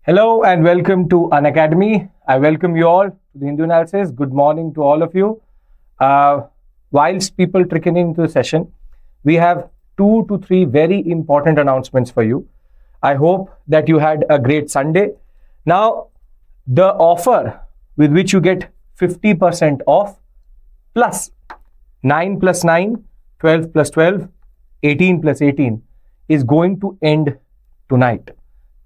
Hello and welcome to Unacademy. I welcome you all to the Hindu analysis. Good morning to all of you. Whilst people trickling into the session, we have 2 to 3 very important announcements for you. I hope that you had a great Sunday. Now, the offer with which you get 50% off plus 9 plus 9, 12 plus 12, 18 plus 18 is going to end tonight.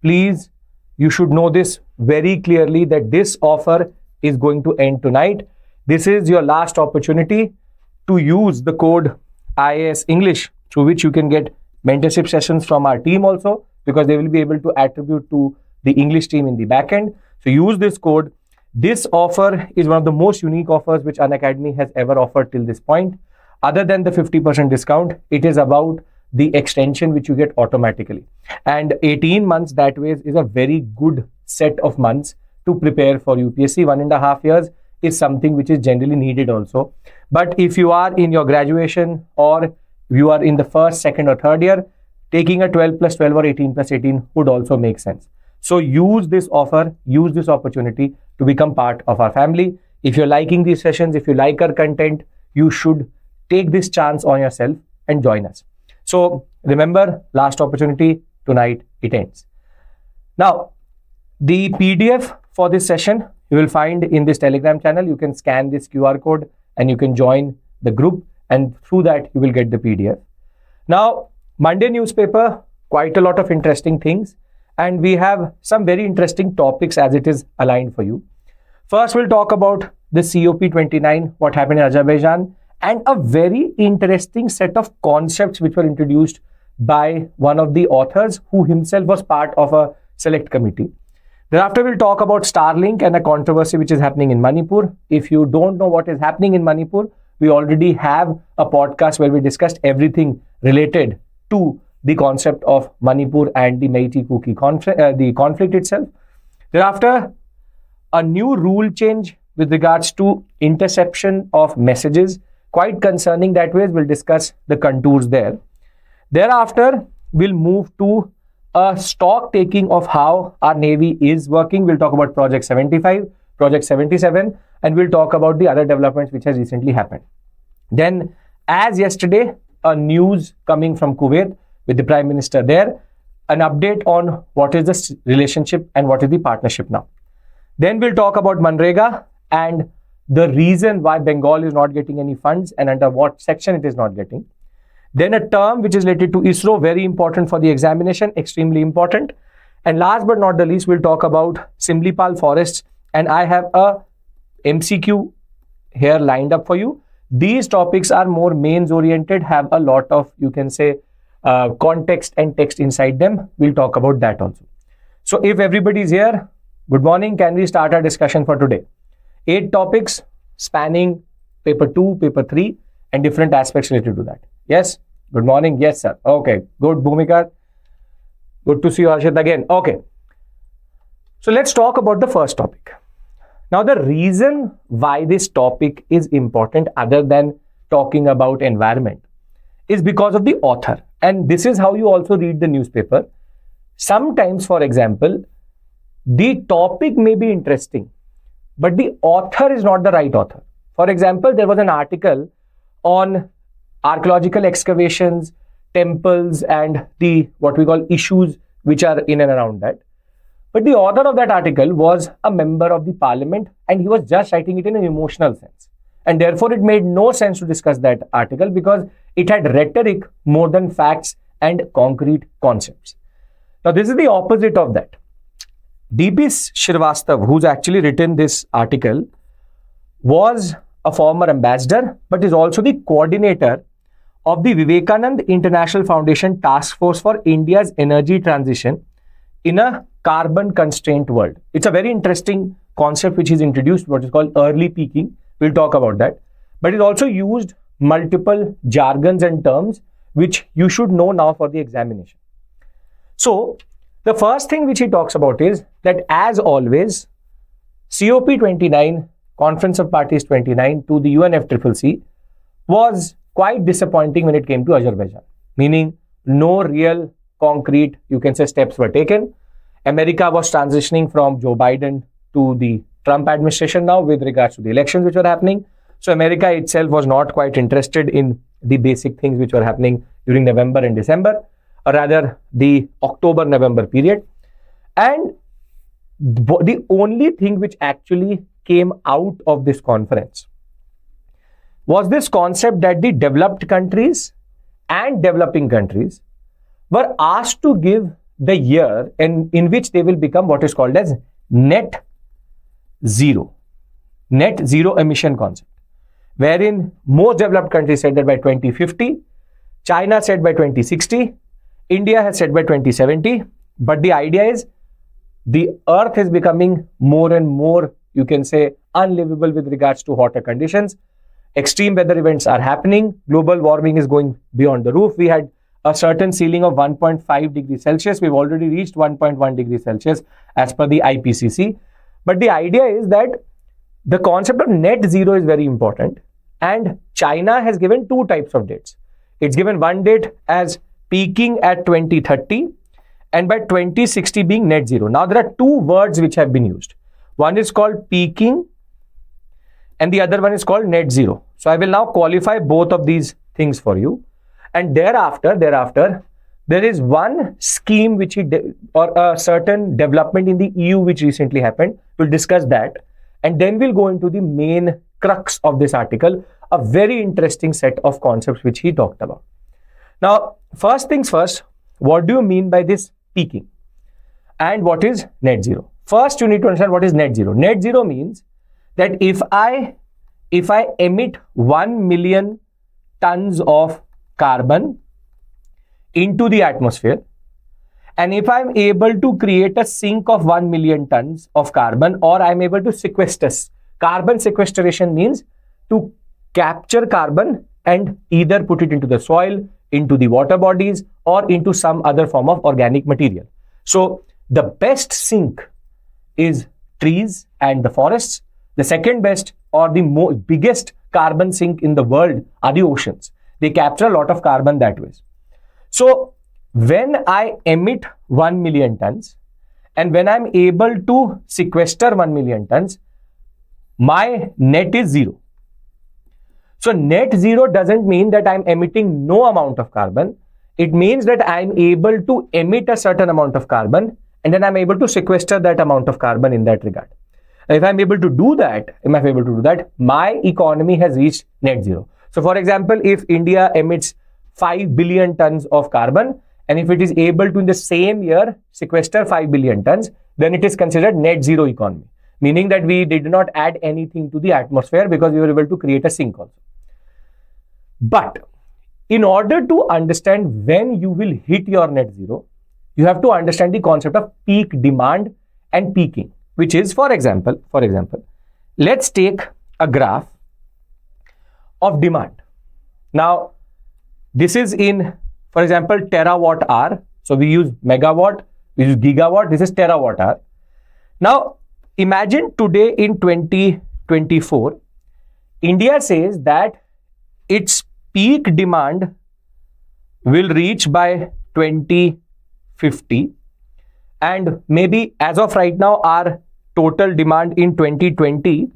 Please, you should know this very clearly that this offer is going to end tonight. This is your last opportunity to use the code IAS English, through which you can get mentorship sessions from our team also, because they will be able to attribute to the English team in the back end. So use this code. This offer is one of the most unique offers which Unacademy has ever offered till this point. Other than the 50% discount, it is about the extension which you get automatically. And 18 months that way is a very good set of months to prepare for UPSC. 1.5 years is something which is generally needed also. But if you are in your graduation or you are in the first, second or third year, taking a 12 plus 12 or 18 plus 18 would also make sense. So use this offer, use this opportunity to become part of our family. If you're liking these sessions, if you like our content, you should take this chance on yourself and join us. So remember, last opportunity, tonight it ends. Now, the PDF for this session you will find in this Telegram channel. You can scan this QR code and you can join the group, and through that you will get the PDF. Now, Monday newspaper, quite a lot of interesting things, and we have some very interesting topics as it is aligned for you. First, we'll talk about the COP29, what happened in Azerbaijan, and a very interesting set of concepts which were introduced by one of the authors who himself was part of a select committee. Thereafter, we'll talk about Starlink and a controversy which is happening in Manipur. If you don't know what is happening in Manipur, we already have a podcast where we discussed everything related to the concept of Manipur and the Meitei-Kuki conflict itself. Thereafter, a new rule change with regards to interception of messages, quite concerning that way. We'll discuss the contours there. Thereafter, we'll move to a stock taking of how our Navy is working. We'll talk about Project 75, Project 77, and we'll talk about the other developments which has recently happened. Then, as yesterday, a news coming from Kuwait with the Prime Minister there, an update on what is the relationship and what is the partnership now. Then we'll talk about MGNREGA and the reason why Bengal is not getting any funds and under what section it is not getting. Then a term which is related to ISRO, very important for the examination, extremely important. And last but not the least, we'll talk about Similipal forests, and I have a MCQ here lined up for you. These topics are more mains oriented, have a lot of, you can say, context and text inside them. We'll talk about that also. So if everybody is here, good morning. Can we start our discussion for today? 8 topics spanning paper 2, paper 3 and different aspects related to that. Yes? Good morning. Yes, sir. Okay. Good, Bhumika. Good to see you, Harshit, again. Okay. So let's talk about the first topic. Now, the reason why this topic is important other than talking about environment is because of the author. And this is how you also read the newspaper. Sometimes, for example, the topic may be interesting, but the author is not the right author. For example, there was an article on archaeological excavations, temples, and the what we call issues which are in and around that. But the author of that article was a member of the parliament, and he was just writing it in an emotional sense. And therefore, it made no sense to discuss that article because it had rhetoric more than facts and concrete concepts. Now, this is the opposite of that. D.P. Srivastava, who's actually written this article, was a former ambassador, but is also the coordinator of the Vivekanand International Foundation Task Force for India's Energy Transition in a carbon constrained world. It's a very interesting concept which is introduced, what is called early peaking. We'll talk about that. But it also used multiple jargons and terms which you should know now for the examination. So, the first thing which he talks about is that, as always, COP29, Conference of Parties 29 to the UNFCCC, was quite disappointing when it came to Azerbaijan, meaning no real concrete, you can say, steps were taken. America was transitioning from Joe Biden to the Trump administration now with regards to the elections which were happening. So America itself was not quite interested in the basic things which were happening during November and December, or rather the October-November period. And the only thing which actually came out of this conference was this concept that the developed countries and developing countries were asked to give the year in which they will become what is called as net zero emission concept, wherein most developed countries said that by 2050, China said by 2060, India has said by 2070, but the idea is the earth is becoming more and more, you can say, unlivable with regards to hotter conditions. Extreme weather events are happening. Global warming is going beyond the roof. We had a certain ceiling of 1.5 degrees Celsius. We've already reached 1.1 degrees Celsius as per the IPCC. But the idea is that the concept of net zero is very important. And China has given two types of dates. It's given one date as peaking at 2030 and by 2060 being net zero. Now, there are two words which have been used. One is called peaking and the other one is called net zero. So I will now qualify both of these things for you. And thereafter, there is one scheme which or a certain development in the EU which recently happened. We'll discuss that. And then we'll go into the main crux of this article, a very interesting set of concepts which he talked about. Now, first things first, what do you mean by this peaking? And what is net zero? First, you need to understand what is net zero. Net zero means that if I emit 1 million tons of carbon into the atmosphere, and if I'm able to create a sink of 1 million tons of carbon, or I'm able to sequester. Carbon sequestration means to capture carbon and either put it into the soil, into the water bodies, or into some other form of organic material. So the best sink is trees and the forests. The second best or the biggest carbon sink in the world are the oceans. They capture a lot of carbon that way. So when I emit 1 million tons and when I'm able to sequester 1 million tons, my net is zero. So net zero doesn't mean that I'm emitting no amount of carbon. It means that I'm able to emit a certain amount of carbon and then I'm able to sequester that amount of carbon in that regard. If I'm able to do that, my economy has reached net zero. So for example, if India emits 5 billion tons of carbon, and if it is able to in the same year sequester 5 billion tons, then it is considered net zero economy, meaning that we did not add anything to the atmosphere because we were able to create a sink also. But in order to understand when you will hit your net zero, you have to understand the concept of peak demand and peaking, which is, for example, let's take a graph of demand. Now, this is in, for example, terawatt hour. So we use megawatt, we use gigawatt, this is terawatt hour. Now, imagine today in 2024, India says that its peak demand will reach by 2050. And maybe as of right now, our total demand in 2020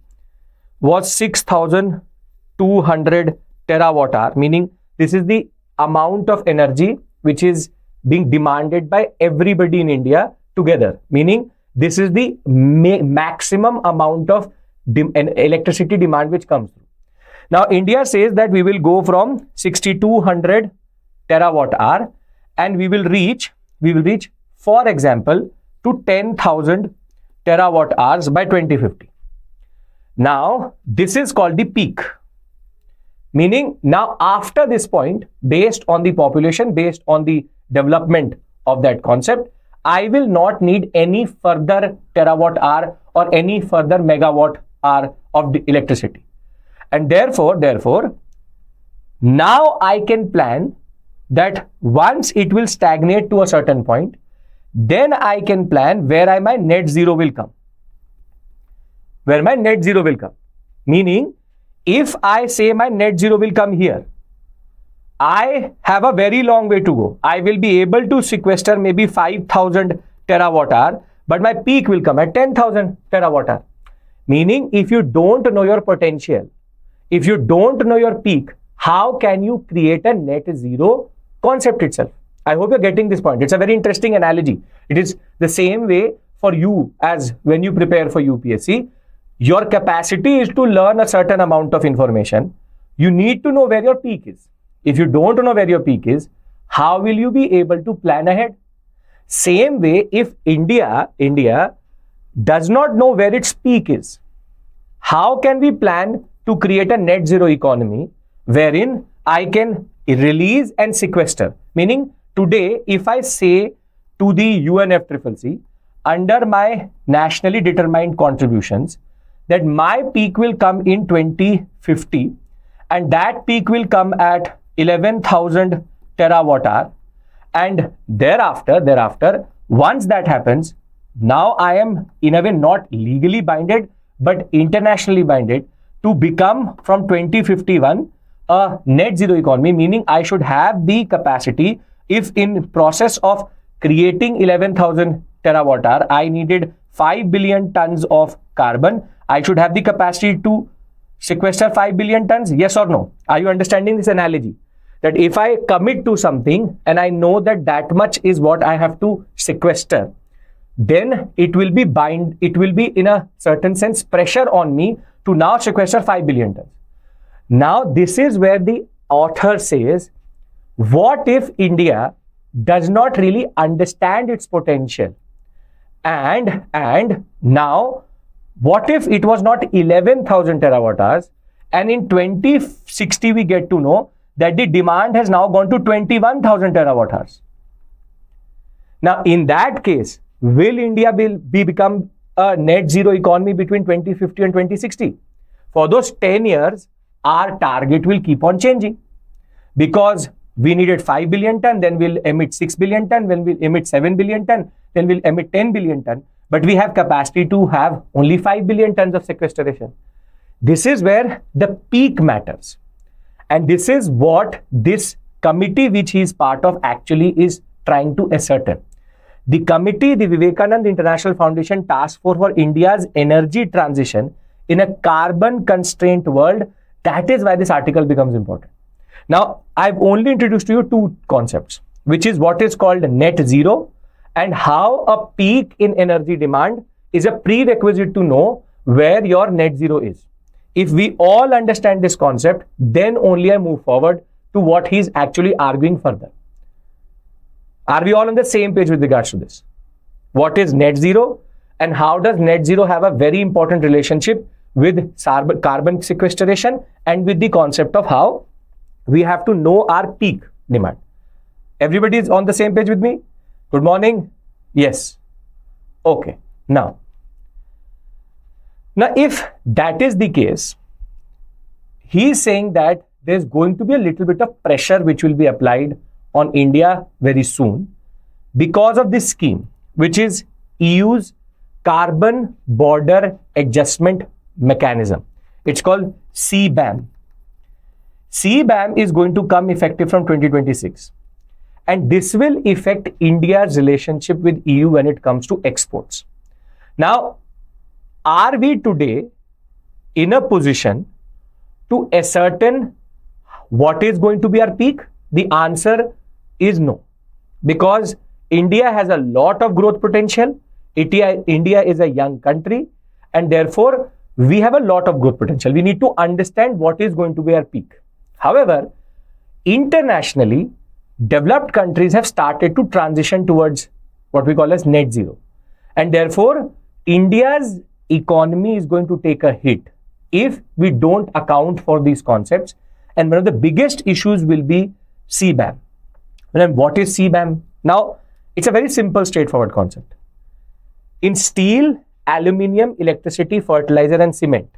was 6,200 terawatt hour, meaning this is the amount of energy which is being demanded by everybody in India together, meaning this is the maximum amount of electricity demand which comes through. Now, India says that we will go from 6,200 terawatt hour and we will reach, for example, to 10,000 terawatt hours by 2050. Now, this is called the peak. Meaning, now after this point, based on the population, based on the development of that concept, I will not need any further terawatt hour or any further megawatt hour of the electricity. And therefore, now I can plan that once it will stagnate to a certain point, then I can plan where my net zero will come. Meaning, if I say my net zero will come here, I have a very long way to go. I will be able to sequester maybe 5,000 terawatt hour, but my peak will come at 10,000 terawatt hour. Meaning, if you don't know your potential, if you don't know your peak, how can you create a net zero concept itself? I hope you're getting this point. It's a very interesting analogy. It is the same way for you as when you prepare for UPSC. Your capacity is to learn a certain amount of information. You need to know where your peak is. If you don't know where your peak is, how will you be able to plan ahead? Same way, if India does not know where its peak is, how can we plan to create a net zero economy wherein I can release and sequester? Meaning, today, if I say to the UNFCCC, under my nationally determined contributions, that my peak will come in 2050, and that peak will come at 11,000 terawatt hour, and thereafter, once that happens, now I am in a way not legally binded, but internationally binded to become from 2051 a net zero economy, meaning I should have the capacity. If in process of creating 11,000 terawatt hour, I needed 5 billion tons of carbon, I should have the capacity to sequester 5 billion tons, yes or no? Are you understanding this analogy? That if I commit to something and I know that that much is what I have to sequester, then it will be in a certain sense pressure on me to now sequester 5 billion tons. Now this is where the author says, what if India does not really understand its potential? And now, what if it was not 11,000 terawatt hours, and in 2060 we get to know that the demand has now gone to 21,000 terawatt hours. Now, in that case, will India become a net zero economy between 2050 and 2060? For those 10 years, our target will keep on changing, because we needed 5 billion ton, then we'll emit 6 billion ton, then we'll emit 7 billion ton, then we'll emit 10 billion ton, but we have capacity to have only 5 billion tons of sequestration. This is where the peak matters. And this is what this committee which he is part of actually is trying to ascertain. The committee, the Vivekanand International Foundation Task Force for India's energy transition in a carbon constraint world, that is why this article becomes important. Now, I've only introduced to you two concepts, which is what is called net zero and how a peak in energy demand is a prerequisite to know where your net zero is. If we all understand this concept, then only I move forward to what he's actually arguing further. Are we all on the same page with regards to this? What is net zero and how does net zero have a very important relationship with carbon sequestration and with the concept of how we have to know our peak demand? Everybody is on the same page with me? Good morning. Yes. Okay. Now, if that is the case, he is saying that there's going to be a little bit of pressure which will be applied on India very soon because of this scheme, which is EU's Carbon Border Adjustment Mechanism. It's called CBAM. CBAM is going to come effective from 2026. And this will affect India's relationship with EU when it comes to exports. Now, are we today in a position to ascertain what is going to be our peak? The answer is no, because India has a lot of growth potential. India is a young country, and therefore we have a lot of growth potential. We need to understand what is going to be our peak. However, internationally, developed countries have started to transition towards what we call as net zero. And therefore, India's economy is going to take a hit if we don't account for these concepts. And one of the biggest issues will be CBAM. And what is CBAM? Now, it's a very simple, straightforward concept. In steel, aluminium, electricity, fertilizer, and cement,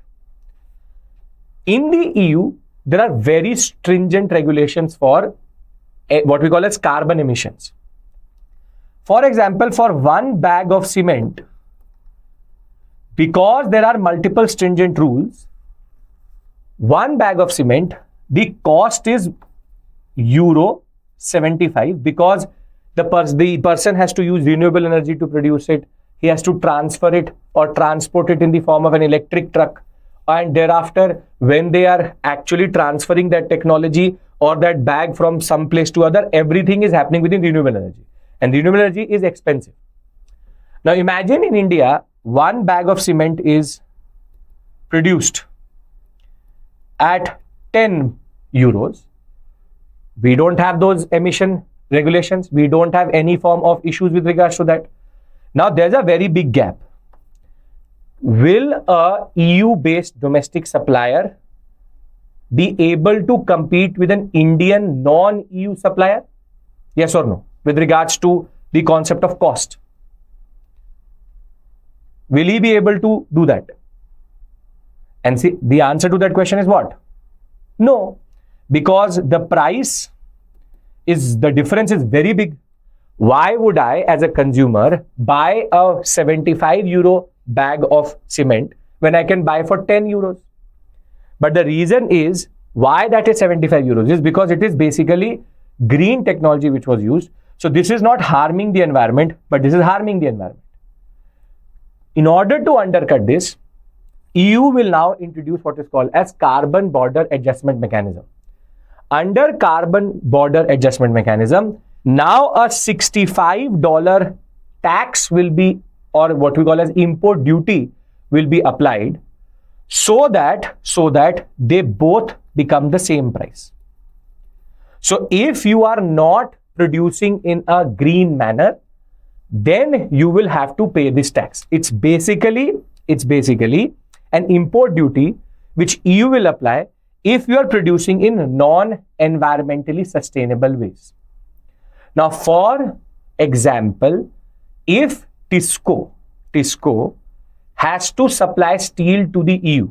in the EU, there are very stringent regulations for what we call as carbon emissions. For example, for one bag of cement, because there are multiple stringent rules, one bag of cement, the cost is euro 75, because the person has to use renewable energy to produce it. He has to transfer it or transport it in the form of an electric truck. And thereafter, when they are actually transferring that technology or that bag from some place to other, everything is happening within renewable energy. And renewable energy is expensive. Now imagine in India, one bag of cement is produced at 10 euros. We don't have those emission regulations. We don't have any form of issues with regards to that. Now there's a very big gap. Will a EU-based domestic supplier be able to compete with an Indian non-EU supplier? Yes or no? With regards to the concept of cost. Will he be able to do that? And see, the answer to that question is what? No, because the price the difference is very big. Why would I, as a consumer, buy a 75 euro bag of cement when I can buy for 10 euros? But the reason is why that is 75 euros is because it is basically green technology which was used. So this is not harming the environment, but this is harming the environment. In order to undercut this, EU will now introduce what is called as carbon border adjustment mechanism. Under carbon border adjustment mechanism, now a $65 tax will be, or what we call as import duty will be applied so that they both become the same price. So if you are not producing in a green manner, then you will have to pay this tax. It's basically an import duty which EU will apply if you are producing in non-environmentally sustainable ways. Now, for example, if TISCO has to supply steel to the EU,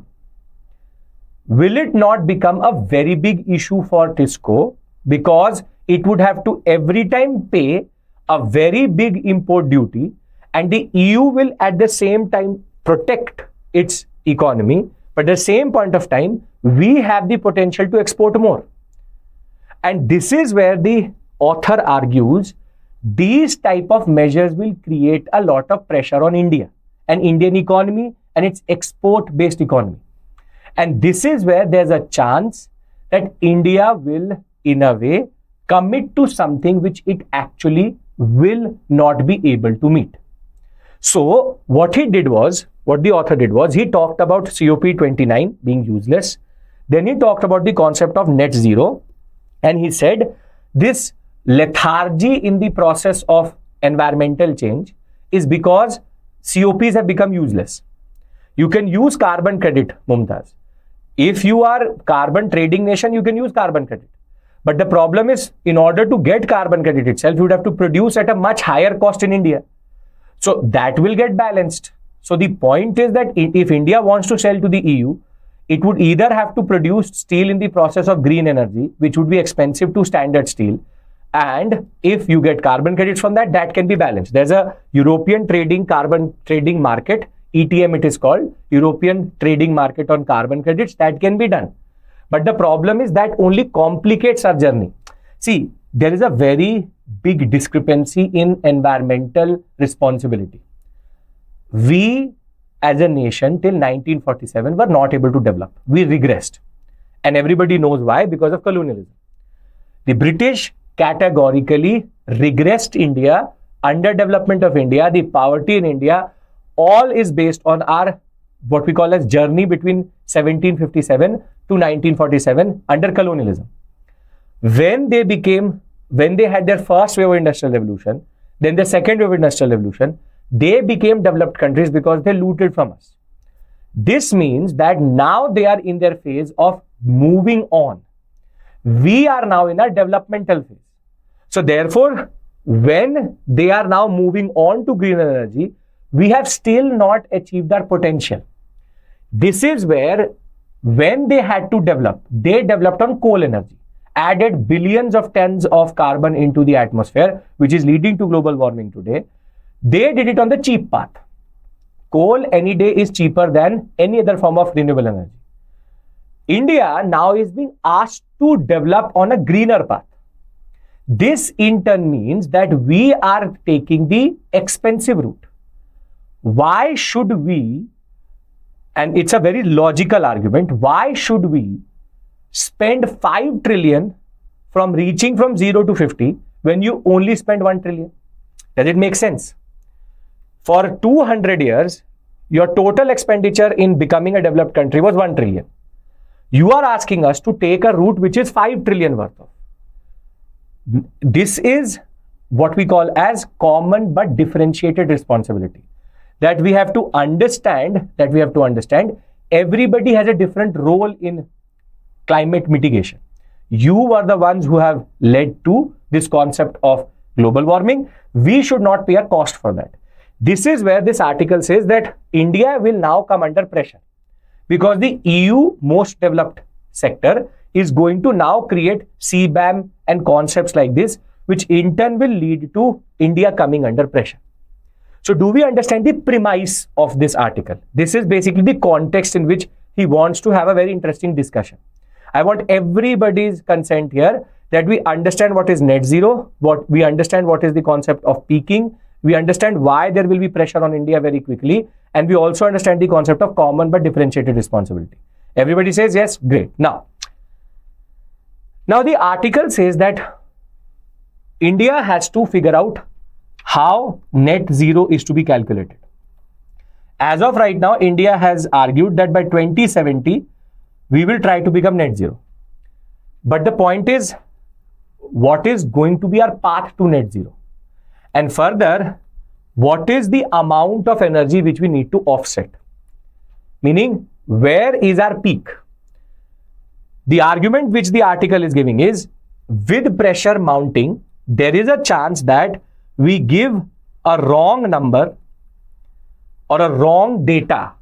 will it not become a very big issue for TISCO because it would have to every time pay a very big import duty, and the EU will at the same time protect its economy, but at the same point of time, we have the potential to export more. And this is where the author argues these type of measures will create a lot of pressure on India and Indian economy and its export-based economy. And this is where there's a chance that India will, in a way, commit to something which it actually will not be able to meet. So what the author did was, he talked about COP29 being useless. Then he talked about the concept of net zero. And he said this lethargy in the process of environmental change is because COPs have become useless. You can use carbon credit, Mumtaz. If you are carbon trading nation, you can use carbon credit. But the problem is, in order to get carbon credit itself, you would have to produce at a much higher cost in India. So that will get balanced. So the point is that if India wants to sell to the EU, it would either have to produce steel in the process of green energy, which would be expensive to standard steel. And if you get carbon credits from that, that can be balanced. There's a European carbon trading market, ETM it is called, European trading market on carbon credits, that can be done. But the problem is that only complicates our journey. See, there is a very big discrepancy in environmental responsibility. We as a nation till 1947 were not able to develop. We regressed. And everybody knows why, because of colonialism. The British categorically regressed India, underdevelopment of India, the poverty in India, all is based on our what we call as journey between 1757 to 1947 under colonialism. When they had their first wave of industrial revolution, then the second wave of industrial revolution, they became developed countries because they looted from us. This means that now they are in their phase of moving on. We are now in a developmental phase. So therefore, when they are now moving on to green energy, we have still not achieved our potential. This is where, when they had to develop, they developed on coal energy, added billions of tons of carbon into the atmosphere, which is leading to global warming today. They did it on the cheap path. Coal any day is cheaper than any other form of renewable energy. India now is being asked to develop on a greener path. This in turn means that we are taking the expensive route. Why should we, and it's a very logical argument, why should we spend 5 trillion from reaching from 0 to 50 when you only spend 1 trillion? Does it make sense? For 200 years, your total expenditure in becoming a developed country was 1 trillion. You are asking us to take a route which is 5 trillion worth of. This is what we call as common but differentiated responsibility. That we have to understand, everybody has a different role in climate mitigation. You are the ones who have led to this concept of global warming. We should not pay a cost for that. This is where this article says that India will now come under pressure because the EU most developed sector is going to now create CBAM and concepts like this, which in turn will lead to India coming under pressure. So do we understand the premise of this article? This is basically the context in which he wants to have a very interesting discussion. I want everybody's consent here that we understand what is net zero, we understand what is the concept of peaking, we understand why there will be pressure on India very quickly, and we also understand the concept of common but differentiated responsibility. Everybody says yes? Great. Now the article says that India has to figure out how net zero is to be calculated. As of right now, India has argued that by 2070, we will try to become net zero. But the point is, what is going to be our path to net zero? And further, what is the amount of energy which we need to offset? Meaning, where is our peak? The argument which the article is giving is, with pressure mounting, there is a chance that we give a wrong number or a wrong data,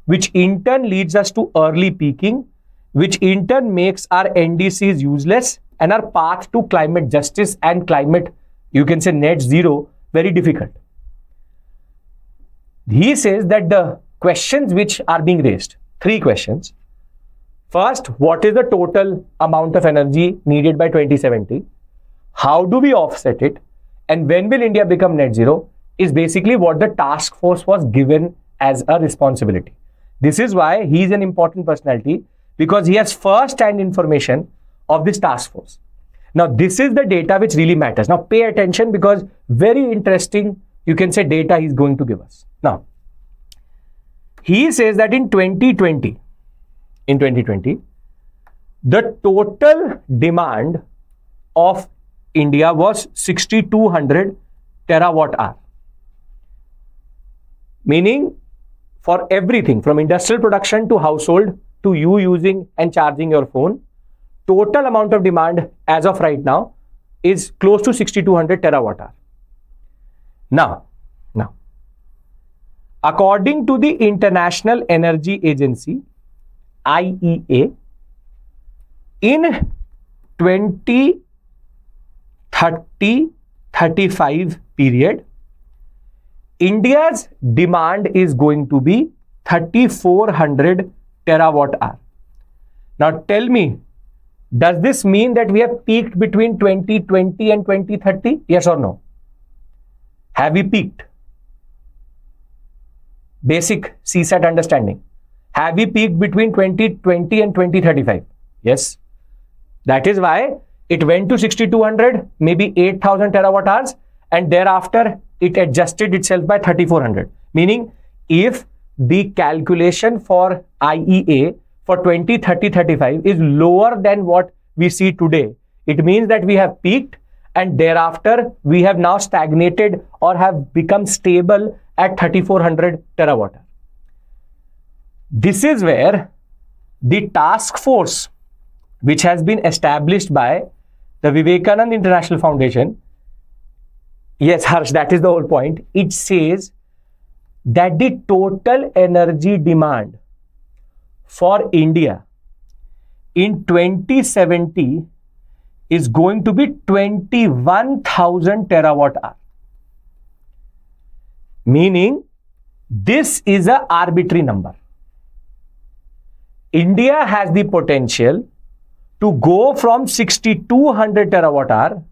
which in turn leads us to early peaking, which in turn makes our NDCs useless and our path to climate justice and climate, you can say net zero, very difficult. He says that the questions which are being raised, 3 questions. First, what is the total amount of energy needed by 2070? How do we offset it? And when will India become net zero? Is basically what the task force was given as a responsibility. This is why he is an important personality, because he has first-hand information of this task force. Now, this is the data which really matters. Now, pay attention, because very interesting, you can say, data he's going to give us. Now, he says that in 2020, the total demand of India was 6,200 terawatt hour. Meaning, for everything from industrial production to household to you using and charging your phone, total amount of demand as of right now is close to 6,200 terawatt hour. Now, according to the International Energy Agency, IEA, in 2030-35 period, India's demand is going to be 3,400 terawatt hour. Now tell me, does this mean that we have peaked between 2020 and 2030? Yes or no? Have we peaked? Basic CSAT understanding. Have we peaked between 2020 and 2035? Yes. That is why it went to 6,200, maybe 8,000 terawatt hours, and thereafter it adjusted itself by 3,400. Meaning, if the calculation for IEA for 2030-35 is lower than what we see today, it means that we have peaked and thereafter we have now stagnated or have become stable at 3,400 terawatt hour. This is where the task force, which has been established by the Vivekananda International Foundation, yes, Harsh, that is the whole point. It says that the total energy demand for India in 2070 is going to be 21,000 terawatt hour. Meaning, this is an arbitrary number. India has the potential to go from 6,200 terawatt hour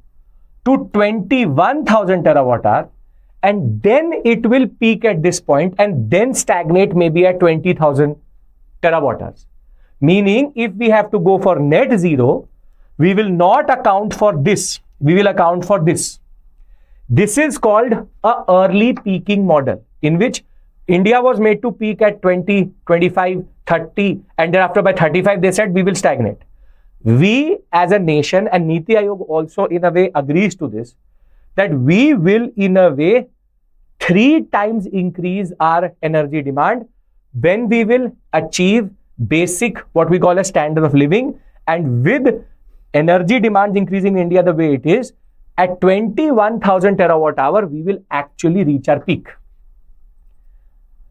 to 21,000 terawatt hour, and then it will peak at this point and then stagnate maybe at 20,000 terawatt hours. Meaning, if we have to go for net zero, we will not account for this. We will account for this. This is called a early peaking model, in which India was made to peak at 20, 25, 30, and thereafter by 35, they said we will stagnate. We as a nation, and Niti Aayog also in a way agrees to this, that we will in a way 3 times increase our energy demand when we will achieve basic, what we call a standard of living. And with energy demand increasing in India the way it is, at 21,000 terawatt hour, we will actually reach our peak.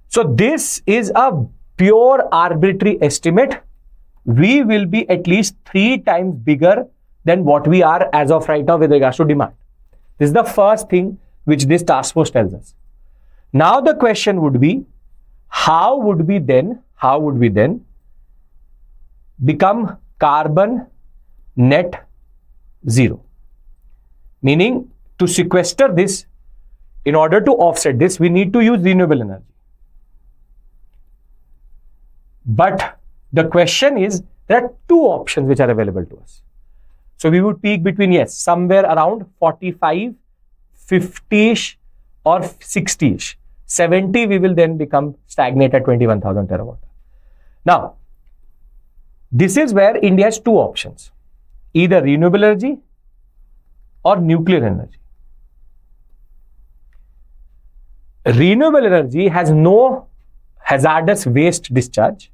So this is a pure arbitrary estimate. We will be at least 3 times bigger than what we are as of right now with regards to demand. This is the first thing which this task force tells us. Now the question would be, how would we then become carbon net zero? Meaning, to sequester this, in order to offset this, we need to use renewable energy. But the question is, there are 2 options which are available to us. So we would peak between, yes, somewhere around 45, 50-ish or 60-ish. 70, we will then become stagnate at 21,000 terawatt. Now, this is where India has 2 options, either renewable energy or nuclear energy. Renewable energy has no hazardous waste discharge,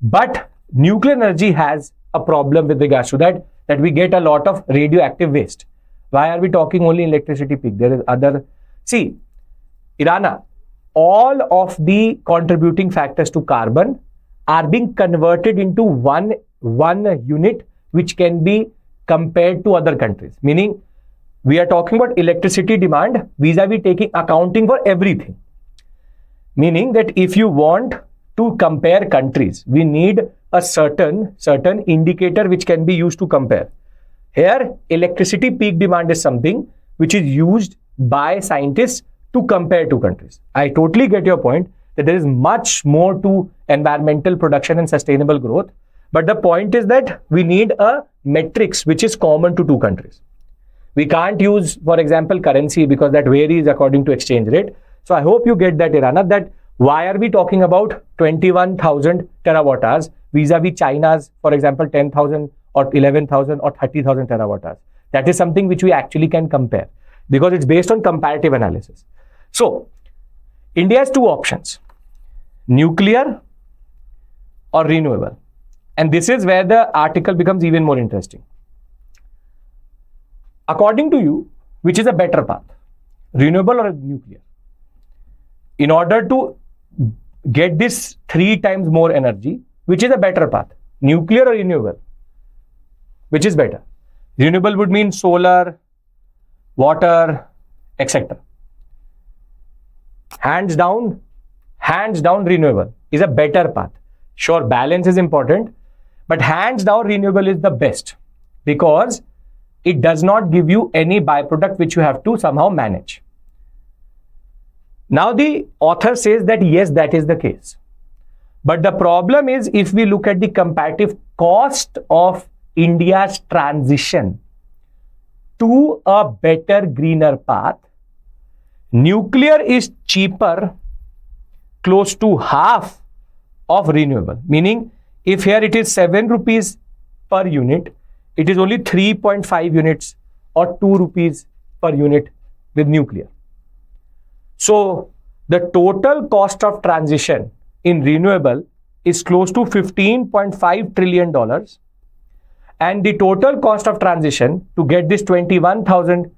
but nuclear energy has a problem with regards to that we get a lot of radioactive waste. Why are we talking only electricity peak? There is other, see, Irana, all of the contributing factors to carbon are being converted into one unit which can be compared to other countries. Meaning, we are talking about electricity demand vis-a-vis accounting for everything. Meaning that if you want to compare countries, we need a certain indicator which can be used to compare. Here, electricity peak demand is something which is used by scientists to compare 2 countries. I totally get your point that there is much more to environmental production and sustainable growth. But the point is that we need a metrics which is common to 2 countries. We can't use, for example, currency because that varies according to exchange rate. So I hope you get that, Irana, that why are we talking about 21,000 terawatt hours vis-a-vis China's, for example, 10,000 or 11,000 or 30,000 terawatt hours. That is something which we actually can compare because it's based on comparative analysis. So, India has 2 options, nuclear or renewable. And this is where the article becomes even more interesting. According to you, which is a better path, renewable or nuclear? In order to get this 3 times more energy, which is a better path, nuclear or renewable? Which is better? Renewable would mean solar, water, etc. Hands down, renewable is a better path. Sure, balance is important, but hands down, renewable is the best because it does not give you any byproduct which you have to somehow manage. Now, the author says that yes, that is the case. But the problem is, if we look at the comparative cost of India's transition to a better, greener path, nuclear is cheaper, close to half of renewable. Meaning, if here it is 7 rupees per unit, it is only 3.5 units or 2 rupees per unit with nuclear. So, the total cost of transition in renewable is close to $15.5 trillion. And the total cost of transition to get this 21,000,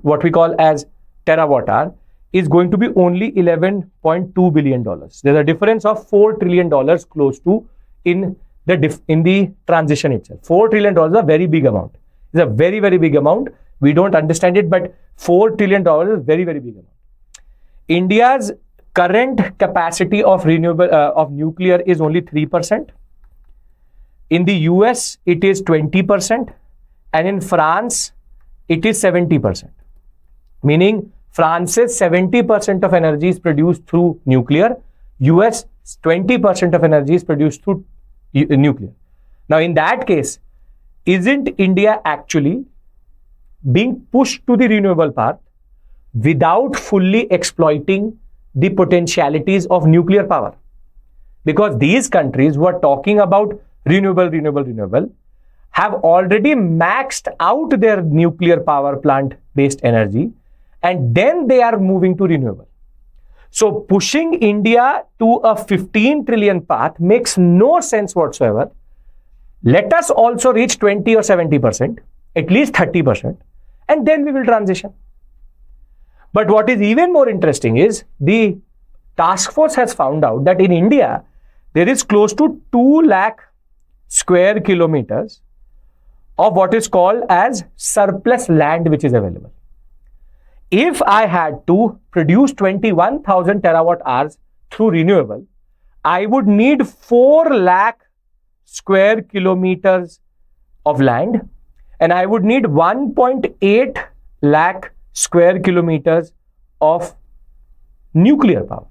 what we call as terawatt hour, is going to be only $11.2 billion. There's a difference of $4 trillion close to in the transition itself. $4 trillion is a very big amount. It's a very, very big amount. We don't understand it, but $4 trillion is very, very big amount. India's current capacity of renewable of nuclear is only 3%. In the US, it is 20%, and in France, it is 70%. Meaning France's 70% of energy is produced through nuclear, US 20% of energy is produced through nuclear. Now in that case, isn't India actually being pushed to the renewable path without fully exploiting the potentialities of nuclear power? Because these countries who are talking about renewable have already maxed out their nuclear power plant based energy, and then they are moving to renewable. So pushing India to a 15 trillion path makes no sense whatsoever. Let us also reach 20 or 70%, at least 30%, and then we will transition. But what is even more interesting is the task force has found out that in India, there is close to 2 lakh square kilometers of what is called as surplus land which is available. If I had to produce 21,000 terawatt hours through renewable, I would need 4 lakh square kilometers of land, and I would need 1.8 lakh square kilometers of nuclear power.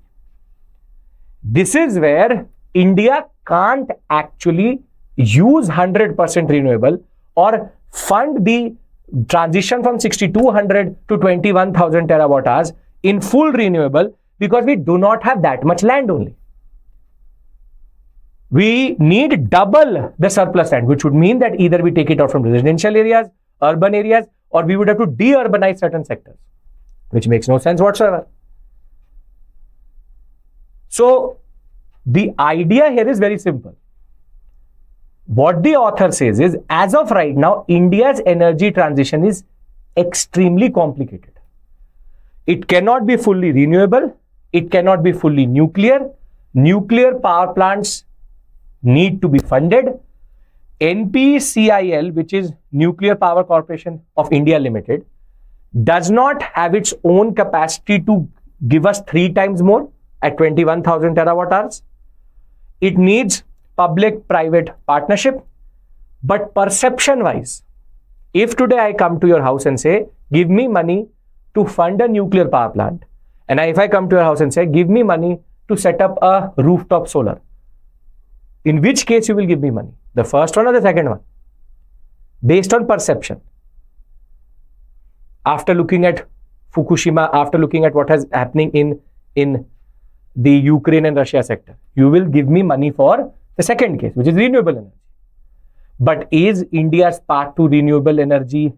This is where India can't actually use 100% renewable or fund the transition from 6,200 to 21,000 terawatt hours in full renewable, because we do not have that much land only. We need double the surplus land, which would mean that either we take it out from residential areas, urban areas, or we would have to de-urbanize certain sectors, which makes no sense whatsoever. So the idea here is very simple. What the author says is, as of right now, India's energy transition is extremely complicated. It cannot be fully renewable. It cannot be fully nuclear. Nuclear power plants need to be funded. NPCIL, which is Nuclear Power Corporation of India Limited, does not have its own capacity to give us 3 times more at 21,000 terawatt hours. It needs public-private partnership. But perception-wise, if today I come to your house and say, give me money to fund a nuclear power plant, and if I come to your house and say, give me money to set up a rooftop solar, in which case you will give me money? The first one or the second one? Based on perception. After looking at Fukushima, after looking at what is happening in the Ukraine and Russia sector, you will give me money for the second case, which is renewable energy. But is India's path to renewable energy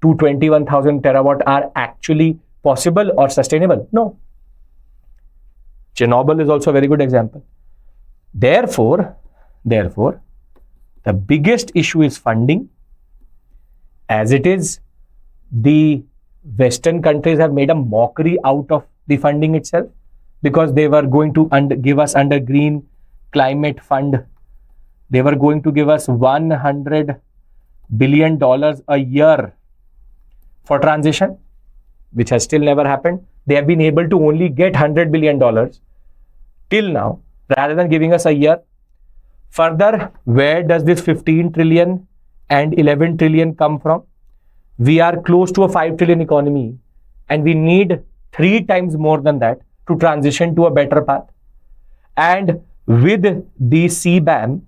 to 21,000 terawatt hour actually possible or sustainable? No. Chernobyl is also a very good example. Therefore, the biggest issue is funding. As it is, the Western countries have made a mockery out of the funding itself, because they were going to give us under Green Climate Fund, they were going to give us $100 billion a year for transition, which has still never happened. They have been able to only get $100 billion till now, rather than giving us a year. Further, where does this 15 trillion and 11 trillion come from? We are close to a 5 trillion economy, and we need 3 times more than that to transition to a better path. And with the CBAM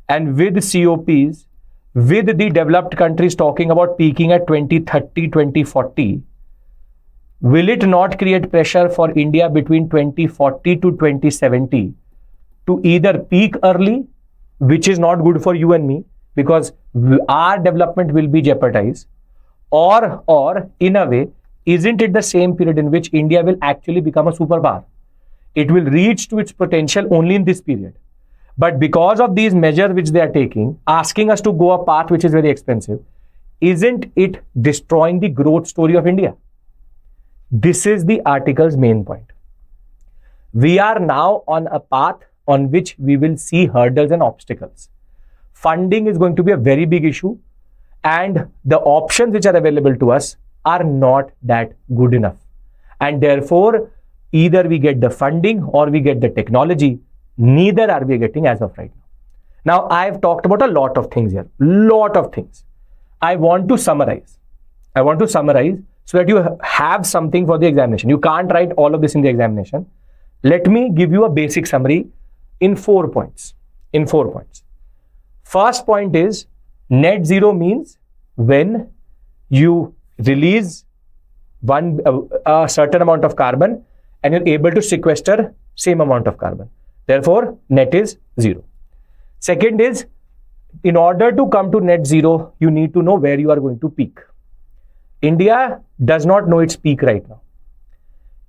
and with COPs, with the developed countries talking about peaking at 2030, 2040, will it not create pressure for India between 2040 to 2070 to either peak early, which is not good for you and me, because our development will be jeopardized, or in a way, isn't it the same period in which India will actually become a superpower? It will reach to its potential only in this period. But because of these measures which they are taking, asking us to go a path which is very expensive, isn't it destroying the growth story of India? This is the article's main point. We are now on a path on which we will see hurdles and obstacles. Funding is going to be a very big issue, and the options which are available to us are not that good enough. And therefore, either we get the funding or we get the technology. Neither are we getting as of right now. Now, I've talked about a lot of things here. Lot of things. I want to summarize. I want to summarize so that you have something for the examination. You can't write all of this in the examination. Let me give you a basic summary in 4 points. First point is net zero means when you release a certain amount of carbon and you're able to sequester same amount of carbon. Therefore, net is zero. Second is, in order to come to net zero, you need to know where you are going to peak. India does not know its peak right now.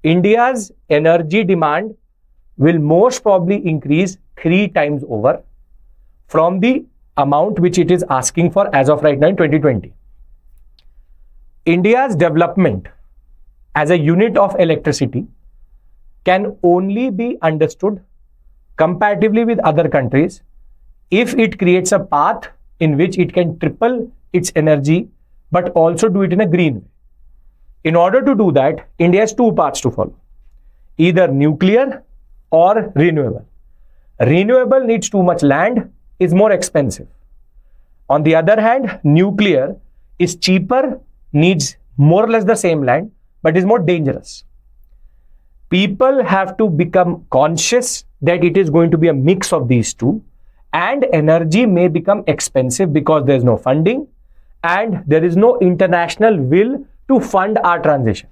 India's energy demand will most probably increase 3 times over from the amount which it is asking for as of right now in 2020. India's development as a unit of electricity can only be understood comparatively with other countries if it creates a path in which it can triple its energy but also do it in a green way. In order to do that, India has 2 paths to follow, either nuclear or renewable. Renewable needs too much land, is more expensive. On the other hand, nuclear is cheaper, needs more or less the same land, but is more dangerous. People have to become conscious that it is going to be a mix of these two, and energy may become expensive because there is no funding and there is no international will to fund our transition.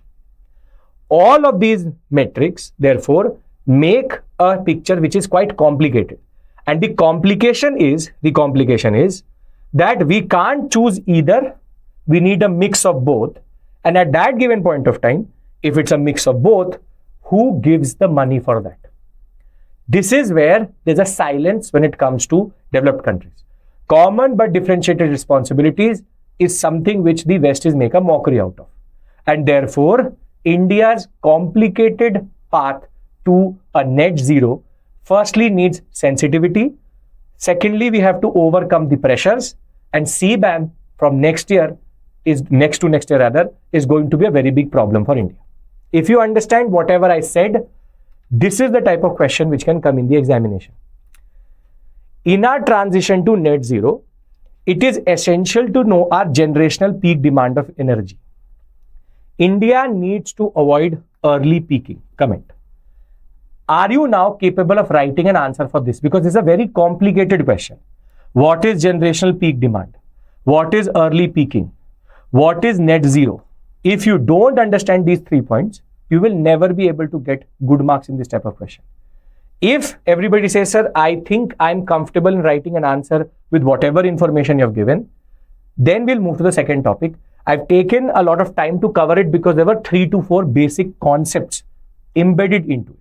All of these metrics, therefore, make a picture which is quite complicated. And the complication is that we can't choose either. We need a mix of both. And at that given point of time, if it's a mix of both, who gives the money for that? This is where there's a silence when it comes to developed countries. Common but differentiated responsibilities is something which the West is making a mockery out of. And therefore, India's complicated path to a net zero firstly needs sensitivity. Secondly, we have to overcome the pressures, and CBAM from next to next year is going to be a very big problem for India. If you understand whatever I said, this is the type of question which can come in the examination. In our transition to net zero, it is essential to know our generational peak demand of energy. India needs to avoid early peaking. Comment. Are you now capable of writing an answer for this? Because this is a very complicated question. What is generational peak demand? What is early peaking? What is net zero? If you don't understand these 3 points, you will never be able to get good marks in this type of question. If everybody says, sir, I think I'm comfortable in writing an answer with whatever information you have given, then we'll move to the second topic. I've taken a lot of time to cover it because there were 3 to 4 basic concepts embedded into it.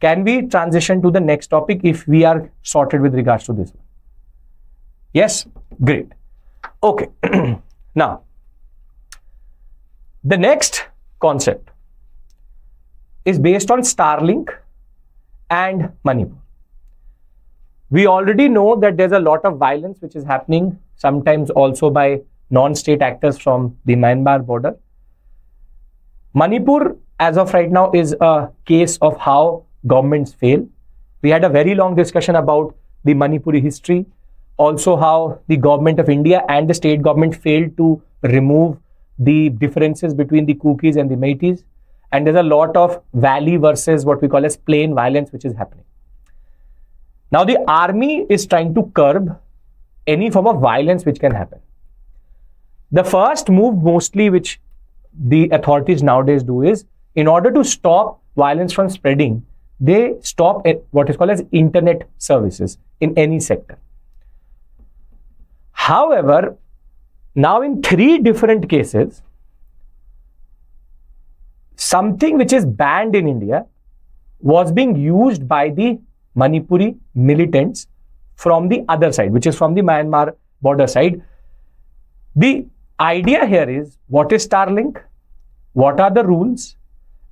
Can we transition to the next topic if we are sorted with regards to this one? Yes? Great. Okay. Now, the next concept is based on Starlink and Manipur. We already know that there's a lot of violence which is happening, sometimes also by non-state actors from the Myanmar border. Manipur, as of right now, is a case of how governments fail. We had a very long discussion about the Manipuri history, also how the government of India and the state government failed to remove the differences between the Kukis and the Métis. And there's a lot of valley versus what we call as plain violence which is happening. Now the army is trying to curb any form of violence which can happen. The first move mostly which the authorities nowadays do is, in order to stop violence from spreading, they stop what is called as internet services in any sector. However, now in 3 different cases, something which is banned in India was being used by the Manipuri militants from the other side, which is from the Myanmar border side. The idea here is, what is Starlink? What are the rules?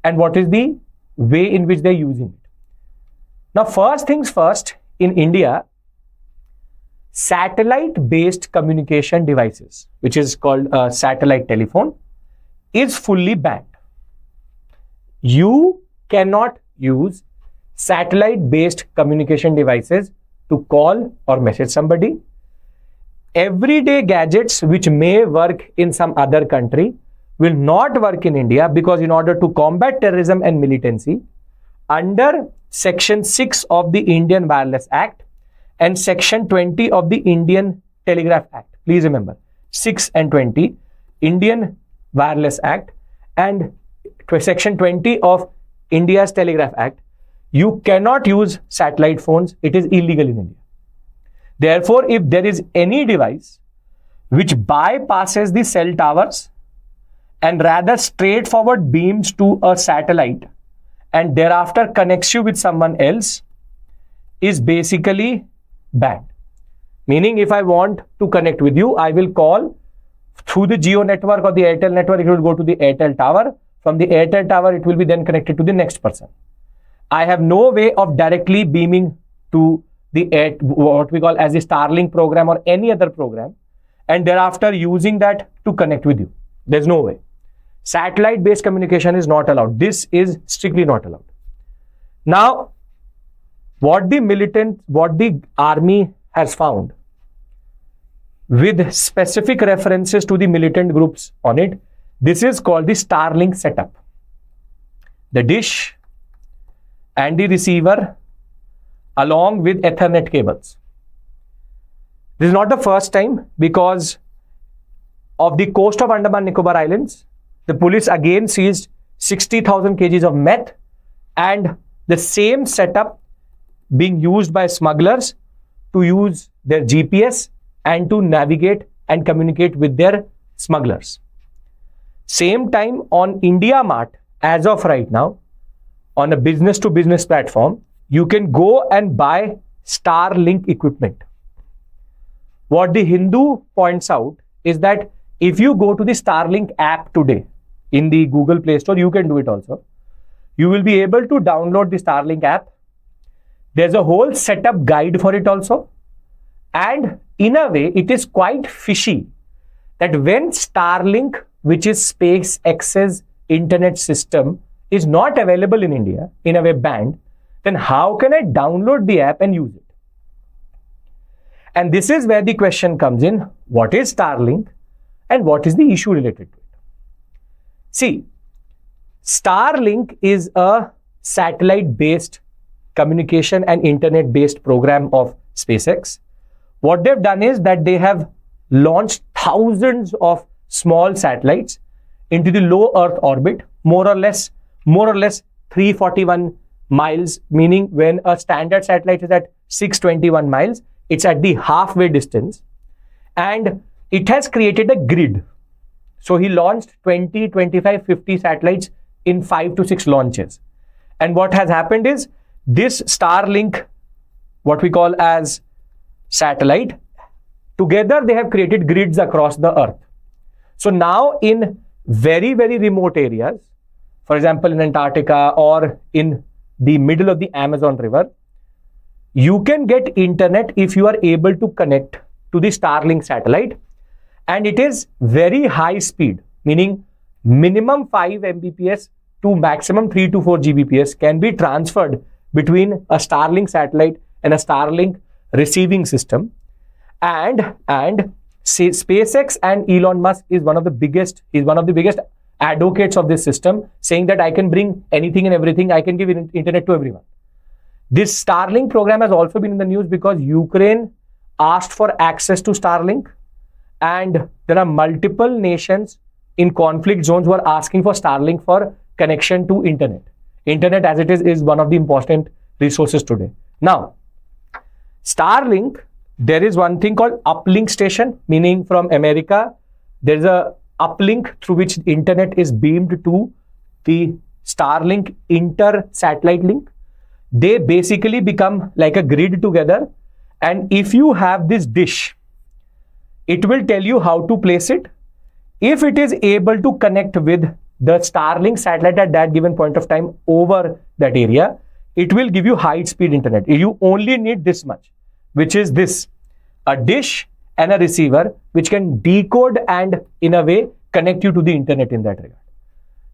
And what is the way in which they're using it? Now, first things first, in India, satellite-based communication devices, which is called a satellite telephone, is fully banned. You cannot use satellite-based communication devices to call or message somebody. everyday gadgets which may work in some other country will not work in India, because in order to combat terrorism and militancy, under Section 6 of the Indian Wireless Act and Section 20 of the Indian Telegraph Act, please remember 6 and 20, Indian Wireless Act and Section 20 of India's Telegraph Act, you cannot use satellite phones. It is illegal in India. Therefore, if there is any device which bypasses the cell towers and rather straightforward beams to a satellite and thereafter connects you with someone else, is basically banned. Meaning, if I want to connect with you, I will call through the Jio network or the Airtel network. It will go to the Airtel tower. From the Airtel tower, it will be then connected to the next person. I have no way of directly beaming to the what we call as the Starlink program or any other program, and thereafter using that to connect with you. There's no way. Satellite-based communication is not allowed. This is strictly not allowed. Now, what the army has found, with specific references to the militant groups on it, this is called the Starlink setup. The dish and the receiver along with Ethernet cables. This is not the first time, because of the coast of Andaman Nicobar Islands, the police again seized 60,000 kgs of meth, and the same setup being used by smugglers to use their GPS and to navigate and communicate with their smugglers. Same time on India Mart, as of right now, on a business to business platform, you can go and buy Starlink equipment. What the Hindu points out is that if you go to the Starlink app today in the Google Play Store, you can do it also. You will be able to download the Starlink app. There's a whole setup guide for it also. And in a way, it is quite fishy that when Starlink, which is SpaceX's internet system, is not available in India, in a way banned, then how can I download the app and use it? And this is where the question comes in, what is Starlink and what is the issue related to it? See, Starlink is a satellite-based communication and internet-based program of SpaceX. What they've done is that they have launched thousands of small satellites into the low Earth orbit, more or less 341 miles, meaning when a standard satellite is at 621 miles, it's at the halfway distance, and it has created a grid. So he launched 20, 25, 50 satellites in 5 to 6 launches. And what has happened is this Starlink, what we call as satellite, together they have created grids across the Earth. So now in very, very remote areas, for example, in Antarctica or in the middle of the Amazon River, you can get internet if you are able to connect to the Starlink satellite, and it is very high speed, meaning minimum 5 Mbps to maximum 3 to 4 Gbps can be transferred between a Starlink satellite and a Starlink receiving system. And SpaceX and Elon Musk is one of the biggest advocates of this system, saying that I can bring anything and everything, I can give internet to everyone. This Starlink program has also been in the news because Ukraine asked for access to Starlink, and there are multiple nations in conflict zones who are asking for Starlink for connection to internet. Internet as it is one of the important resources today. Now, Starlink, there is one thing called uplink station, meaning from America, there is a uplink through which internet is beamed to the Starlink inter-satellite link. They basically become like a grid together, and if you have this dish, it will tell you how to place it. If it is able to connect with the Starlink satellite at that given point of time over that area, it will give you high-speed internet. You only need this much, which is this, a dish and a receiver which can decode and in a way connect you to the internet in that regard.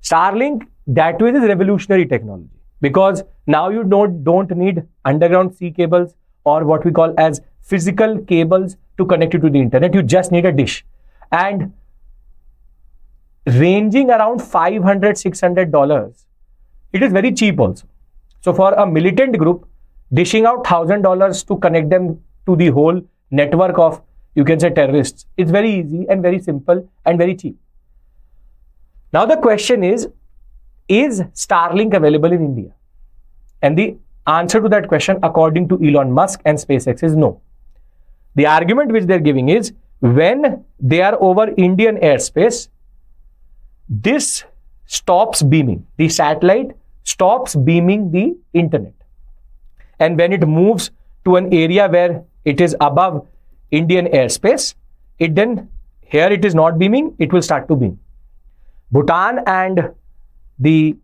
Starlink, that way, is revolutionary technology, because now you don't need underground sea cables or what we call as physical cables to connect you to the internet. You just need a dish. And ranging around $500, $600, it is very cheap also. So for a militant group, dishing out $1,000 to connect them to the whole network of, you can say, terrorists, it's very easy and very simple and very cheap. Now the question is Starlink available in India? And the answer to that question, according to Elon Musk and SpaceX, is no. The argument which they're giving is, when they are over Indian airspace, this stops beaming. The satellite stops beaming the internet. And when it moves to an area where it is above Indian airspace, here it is not beaming, it will start to beam. Bhutan and the,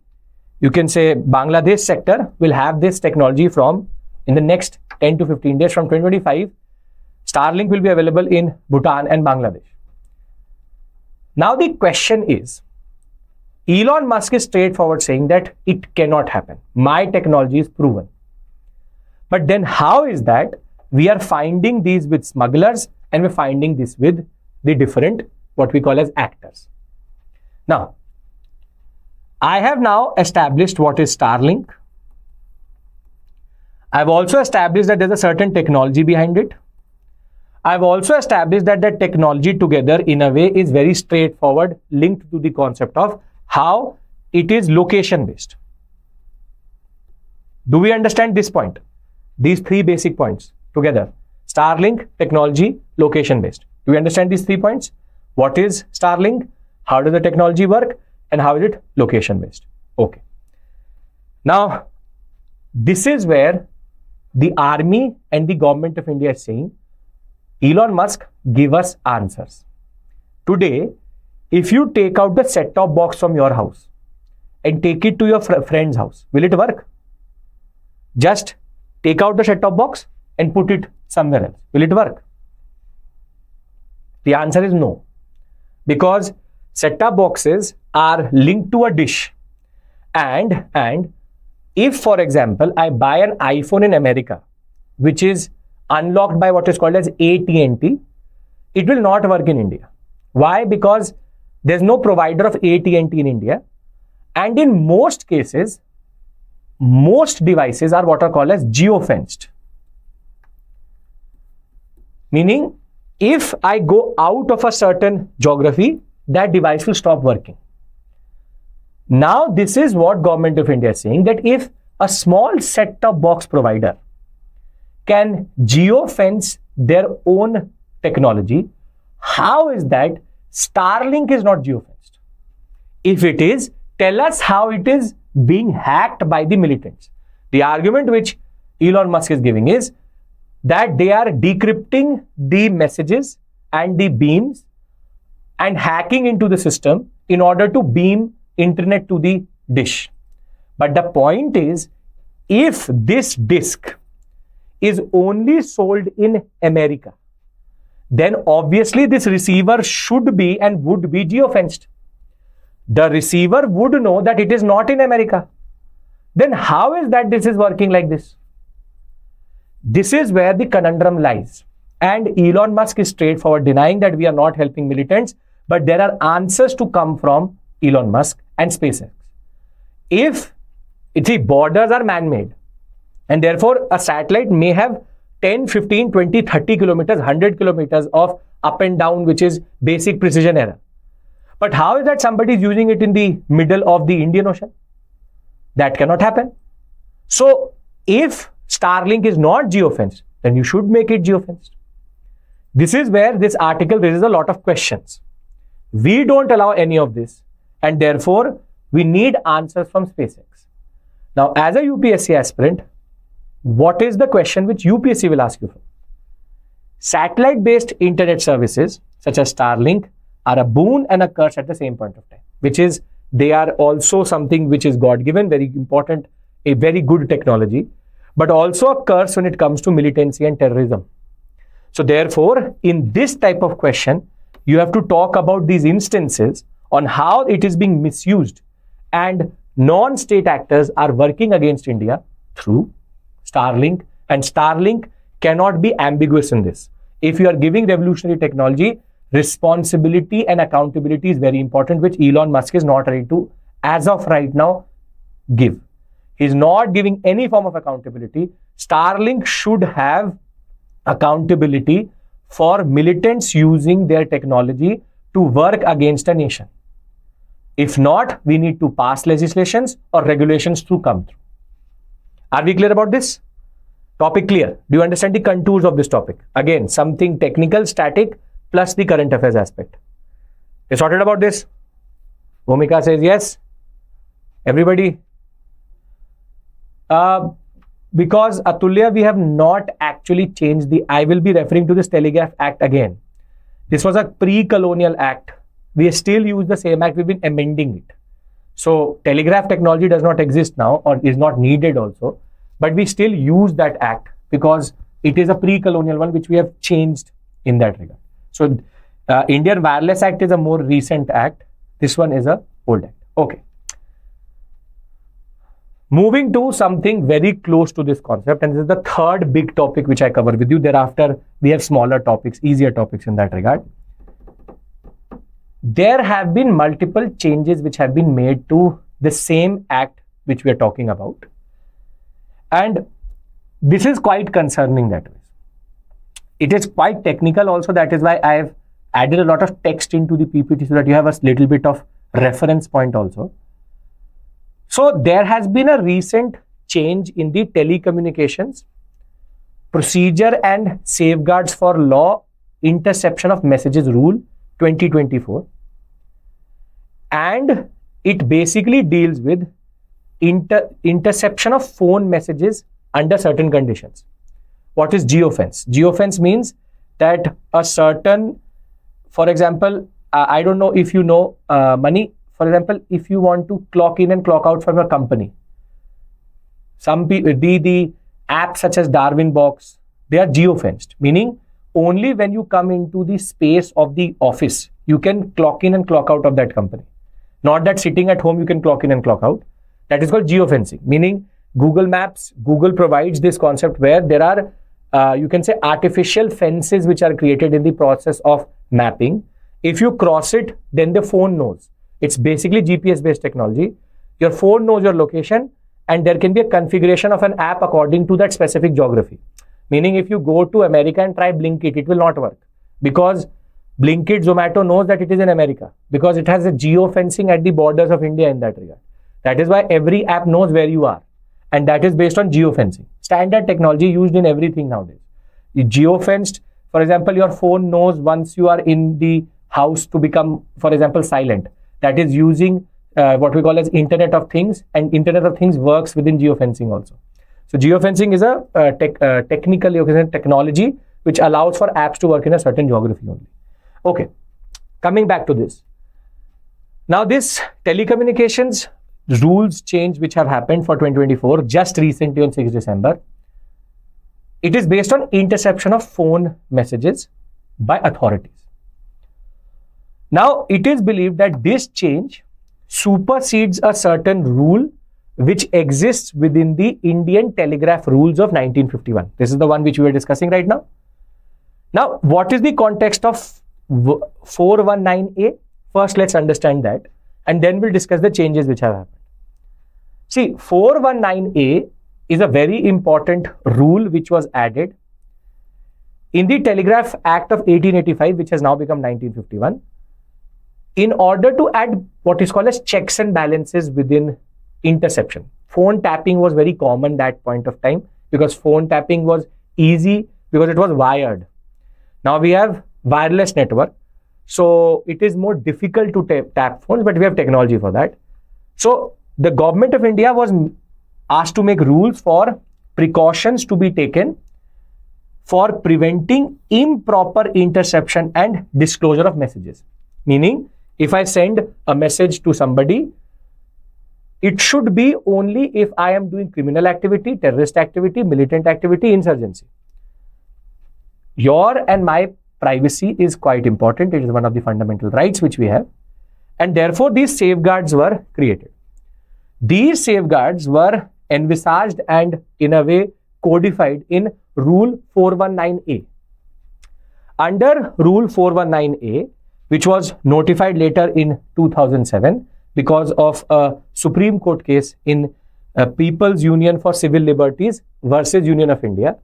you can say, Bangladesh sector will have this technology from in the next 10 to 15 days. From 2025, Starlink will be available in Bhutan and Bangladesh. Now the question is, Elon Musk is straightforward saying that it cannot happen. My technology is proven. But then how is that we are finding these with smugglers and we're finding this with the different, what we call as actors? Now, I have now established what is Starlink. I've also established that there's a certain technology behind it. I've also established that that technology together in a way is very straightforward, linked to the concept of how it is location based. Do we understand this point? These three basic points together. Starlink, technology, location based. Do we understand these 3 points? What is Starlink? How does the technology work? And how is it location based? Okay. Now, this is where the army and the government of India is saying, Elon Musk, give us answers. Today, if you take out the set-top box from your house and take it to your friend's house, will it work? Just take out the set-top box and put it somewhere else. Will it work? The answer is no. Because set-top boxes are linked to a dish. And if, for example, I buy an iPhone in America, which is unlocked by what is called as AT&T, it will not work in India. Why? Because there's no provider of AT&T in India. And in most cases, most devices are what are called as geofenced. Meaning, if I go out of a certain geography, that device will stop working. Now, this is what Government of India is saying, that if a small set-top box provider can geofence their own technology, how is that Starlink is not geofenced? If it is, tell us how it is being hacked by the militants. The argument which Elon Musk is giving is that they are decrypting the messages and the beams and hacking into the system in order to beam internet to the dish. But the point is, if this disk is only sold in America, then obviously this receiver should be and would be geofenced. The receiver would know that it is not in America. Then how is that this is working like this? This is where the conundrum lies. And Elon Musk is straightforward denying that we are not helping militants, but there are answers to come from Elon Musk and SpaceX. If borders are man-made, and therefore a satellite may have 10, 15, 20, 30 kilometers, 100 kilometers of up and down, which is basic precision error. But how is that somebody is using it in the middle of the Indian Ocean? That cannot happen. So if Starlink is not geofenced, then you should make it geofenced. This is where this article raises a lot of questions. We don't allow any of this, and therefore we need answers from SpaceX. Now, as a UPSC aspirant, what is the question which UPSC will ask you from? Satellite-based internet services such as Starlink are a boon and a curse at the same point of time, which is they are also something which is God-given, very important, a very good technology, but also a curse when it comes to militancy and terrorism. So therefore, in this type of question, you have to talk about these instances on how it is being misused and non-state actors are working against India through Starlink, and Starlink cannot be ambiguous in this. If you are giving revolutionary technology, responsibility and accountability is very important, which Elon Musk is not ready to, as of right now, give. He's not giving any form of accountability. Starlink should have accountability for militants using their technology to work against a nation. If not, we need to pass legislations or regulations to come through. Are we clear about this? Topic clear? Do you understand the contours of this topic? Again, something technical, static, plus the current affairs aspect. You sorted about this? Bhumika says yes. Everybody? Because Atulya, we have not actually changed I will be referring to this Telegraph Act again. This was a pre-colonial act. We still use the same act. We've been amending it. So telegraph technology does not exist now or is not needed also. But we still use that act because it is a pre-colonial one which we have changed in that regard. So Indian Wireless Act is a more recent act. This one is a old act. Okay. Moving to something very close to this concept, and this is the third big topic which I cover with you. Thereafter, we have smaller topics, easier topics in that regard. There have been multiple changes which have been made to the same act which we are talking about. And this is quite concerning that way. It is quite technical also. That is why I have added a lot of text into the PPT so that you have a little bit of reference point also. So there has been a recent change in the telecommunications procedure and safeguards for law interception of messages rule 2024. And it basically deals with interception of phone messages under certain conditions. What is geofence? Geofence means that a certain, for example, I don't know if you know, Mani, for example, if you want to clock in and clock out from a company, some people, the apps such as Darwin Box, they are geofenced, meaning only when you come into the space of the office, you can clock in and clock out of that company. Not that sitting at home, you can clock in and clock out. That is called geofencing, meaning Google Maps, Google provides this concept where there are, you can say, artificial fences which are created in the process of mapping. If you cross it, then the phone knows. It's basically GPS based technology. Your phone knows your location and there can be a configuration of an app according to that specific geography. Meaning if you go to America and try Blinkit, it will not work because Blinkit, Zomato knows that it is in America because it has a geofencing at the borders of India in that regard. That is why every app knows where you are. And that is based on geofencing. Standard technology used in everything nowadays. You geofenced, for example, your phone knows once you are in the house to become, for example, silent. That is using what we call as Internet of Things, and Internet of Things works within geofencing also. So geofencing is a technical technology which allows for apps to work in a certain geography only. Okay, coming back to this. Now this telecommunications rules change which have happened for 2024 just recently on 6th December. It is based on interception of phone messages by authorities. Now it is believed that this change supersedes a certain rule which exists within the Indian Telegraph Rules of 1951. This is the one which we are discussing right now. Now, what is the context of 419A? First, let's understand that, and then we'll discuss the changes which have happened. See, 419A is a very important rule which was added in the Telegraph Act of 1885, which has now become 1951, in order to add what is called as checks and balances within interception. Phone tapping was very common that point of time because phone tapping was easy because it was wired. Now we have wireless network, so it is more difficult to tap phones, but we have technology for that. So the government of India was asked to make rules for precautions to be taken for preventing improper interception and disclosure of messages. Meaning, if I send a message to somebody, it should be only if I am doing criminal activity, terrorist activity, militant activity, insurgency. Your and my privacy is quite important. It is one of the fundamental rights which we have. And therefore, these safeguards were created. These safeguards were envisaged and in a way codified in Rule 419A. Under Rule 419A, which was notified later in 2007 because of a Supreme Court case in People's Union for Civil Liberties versus Union of India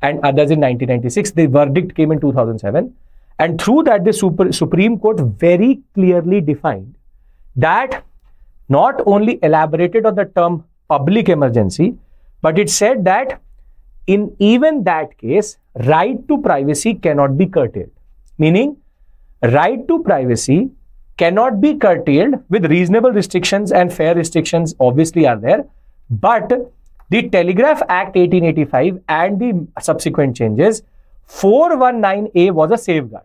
and others in 1996. The verdict came in 2007. And through that, the Supreme Court very clearly defined that not only elaborated on the term public emergency, but it said that in even that case, right to privacy cannot be curtailed. Meaning, right to privacy cannot be curtailed with reasonable restrictions, and fair restrictions obviously are there. But the Telegraph Act 1885 and the subsequent changes, 419A was a safeguard.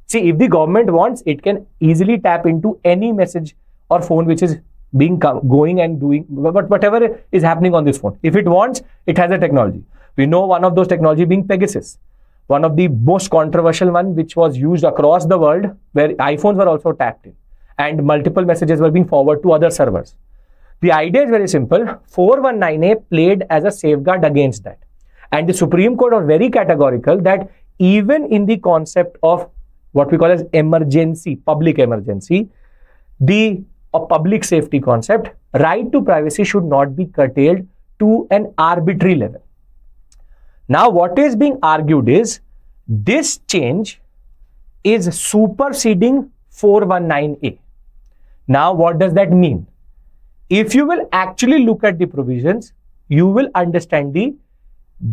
See, if the government wants, it can easily tap into any message or phone which is going and doing whatever is happening on this phone. If it wants, it has a technology. We know one of those technology being Pegasus, one of the most controversial one, which was used across the world, where iPhones were also tapped in and multiple messages were being forwarded to other servers. The idea is very simple. 419A played as a safeguard against that. And the Supreme Court was very categorical that even in the concept of what we call as emergency, public emergency, the public safety concept, right to privacy should not be curtailed to an arbitrary level. Now, what is being argued is this change is superseding 419A. Now, what does that mean? If you will actually look at the provisions, you will understand the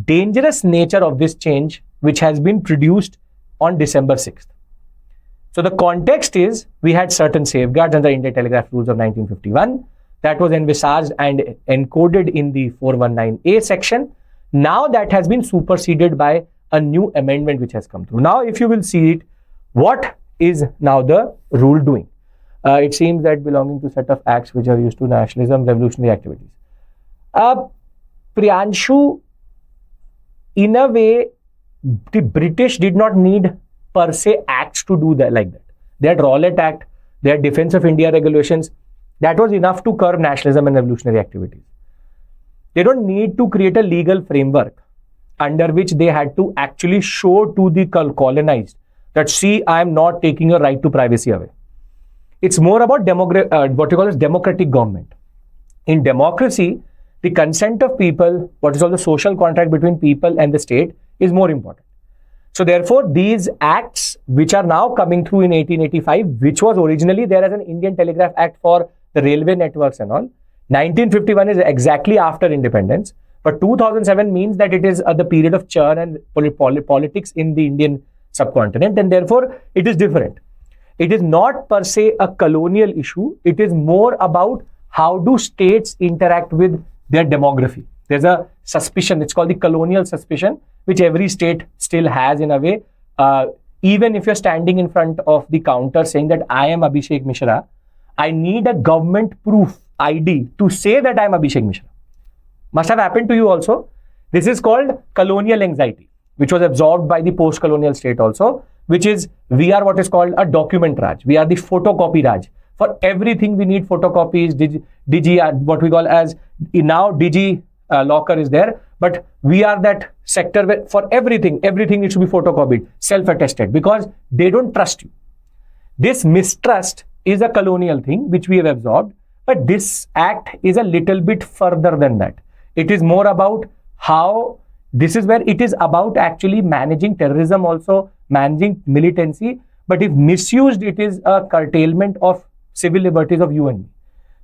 dangerous nature of this change, which has been produced on December 6th. So the context is we had certain safeguards under Indian Telegraph Rules of 1951 that was envisaged and encoded in the 419A section. Now that has been superseded by a new amendment which has come through. Now, if you will see it, what is now the rule doing? It seems that belonging to set of acts which are used to nationalism, revolutionary activities. Priyanshu, in a way, the British did not need per se acts to do that like that. They had Rowlatt Act, they had Defense of India regulations. That was enough to curb nationalism and revolutionary activities. They don't need to create a legal framework under which they had to actually show to the colonized that, see, I am not taking your right to privacy away. It's more about what you call as democratic government. In democracy, the consent of people, what is called the social contract between people and the state, is more important. So therefore, these acts which are now coming through in 1885, which was originally there as an Indian Telegraph Act for the railway networks and all, 1951 is exactly after independence, but 2007 means that it is the period of churn and politics in the Indian subcontinent, and therefore it is different. It is not per se a colonial issue. It is more about how do states interact with their demography. There's a suspicion, it's called the colonial suspicion, which every state still has in a way. Even if you're standing in front of the counter saying that I am Abhishek Mishra, I need a government proof ID to say that I am Abhishek Mishra. Must have happened to you also. This is called colonial anxiety, which was absorbed by the post-colonial state also, which is we are what is called a document Raj. We are the photocopy Raj. For everything we need photocopies, Digi, what we call as now Digi locker is there, but we are that sector where for everything needs to be photocopied, self-attested, because they don't trust you. This mistrust is a colonial thing which we have absorbed, but this act is a little bit further than that. It is more about how, this is where it is about actually managing terrorism also, managing militancy, but if misused, it is a curtailment of civil liberties of you and me.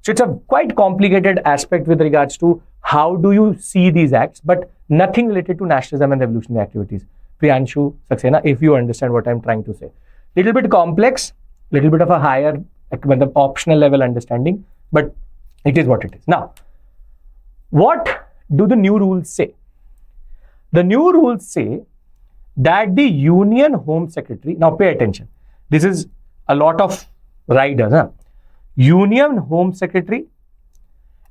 So it's a quite complicated aspect with regards to how do you see these acts, but nothing related to nationalism and revolutionary activities. Priyanshu Saxena, if you understand what I'm trying to say. Little bit complex, little bit of a higher, the optional level understanding, but it is what it is. Now, what do the new rules say? The new rules say that the Union Home Secretary, now pay attention, this is a lot of riders, huh? Union Home Secretary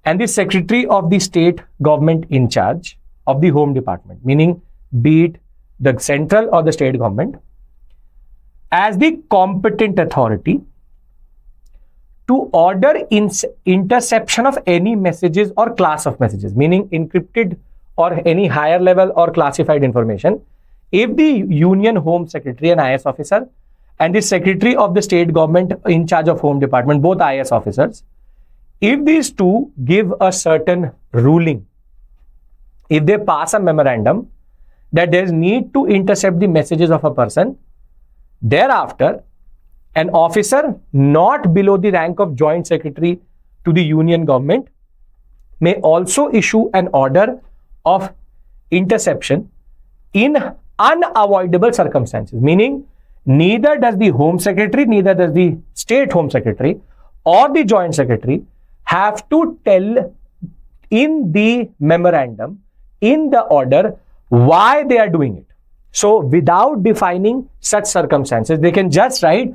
and the Secretary of the State Government in charge of the Home Department, meaning be it the central or the state government, as the competent authority to order interception of any messages or class of messages, meaning encrypted or any higher level or classified information If the Union Home Secretary, an IS officer, and the Secretary of the State Government in charge of Home Department, both IS officers, if these two give a certain ruling, if they pass a memorandum that there is need to intercept the messages of a person, thereafter, an officer not below the rank of Joint Secretary to the Union Government may also issue an order of interception in unavoidable circumstances, meaning neither does the Home Secretary, neither does the State Home Secretary or the Joint Secretary have to tell in the memorandum, in the order, why they are doing it. So without defining such circumstances, they can just write,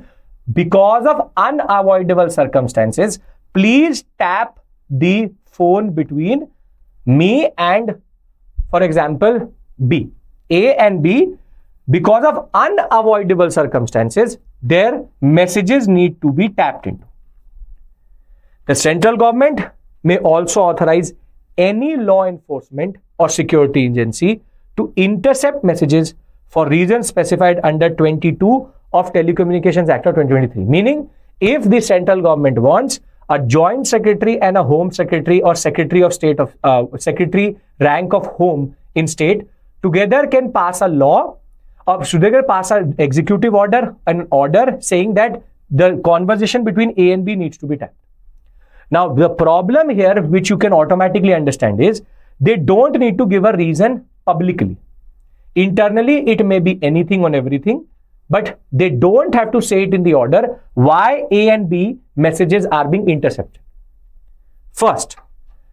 because of unavoidable circumstances, please tap the phone between me and, for example, B. A and B, because of unavoidable circumstances, their messages need to be tapped into. The central government may also authorize any law enforcement or security agency to intercept messages for reasons specified under 22 of Telecommunications Act of 2023. Meaning, if the central government wants, a Joint Secretary and a Home Secretary or Secretary of State of Secretary rank of Home in state together can pass a law, or together pass an executive order, an order saying that the conversation between A and B needs to be tapped. Now, the problem here, which you can automatically understand, is they don't need to give a reason publicly. Internally, it may be anything on everything, but they don't have to say it in the order why A and B messages are being intercepted. First,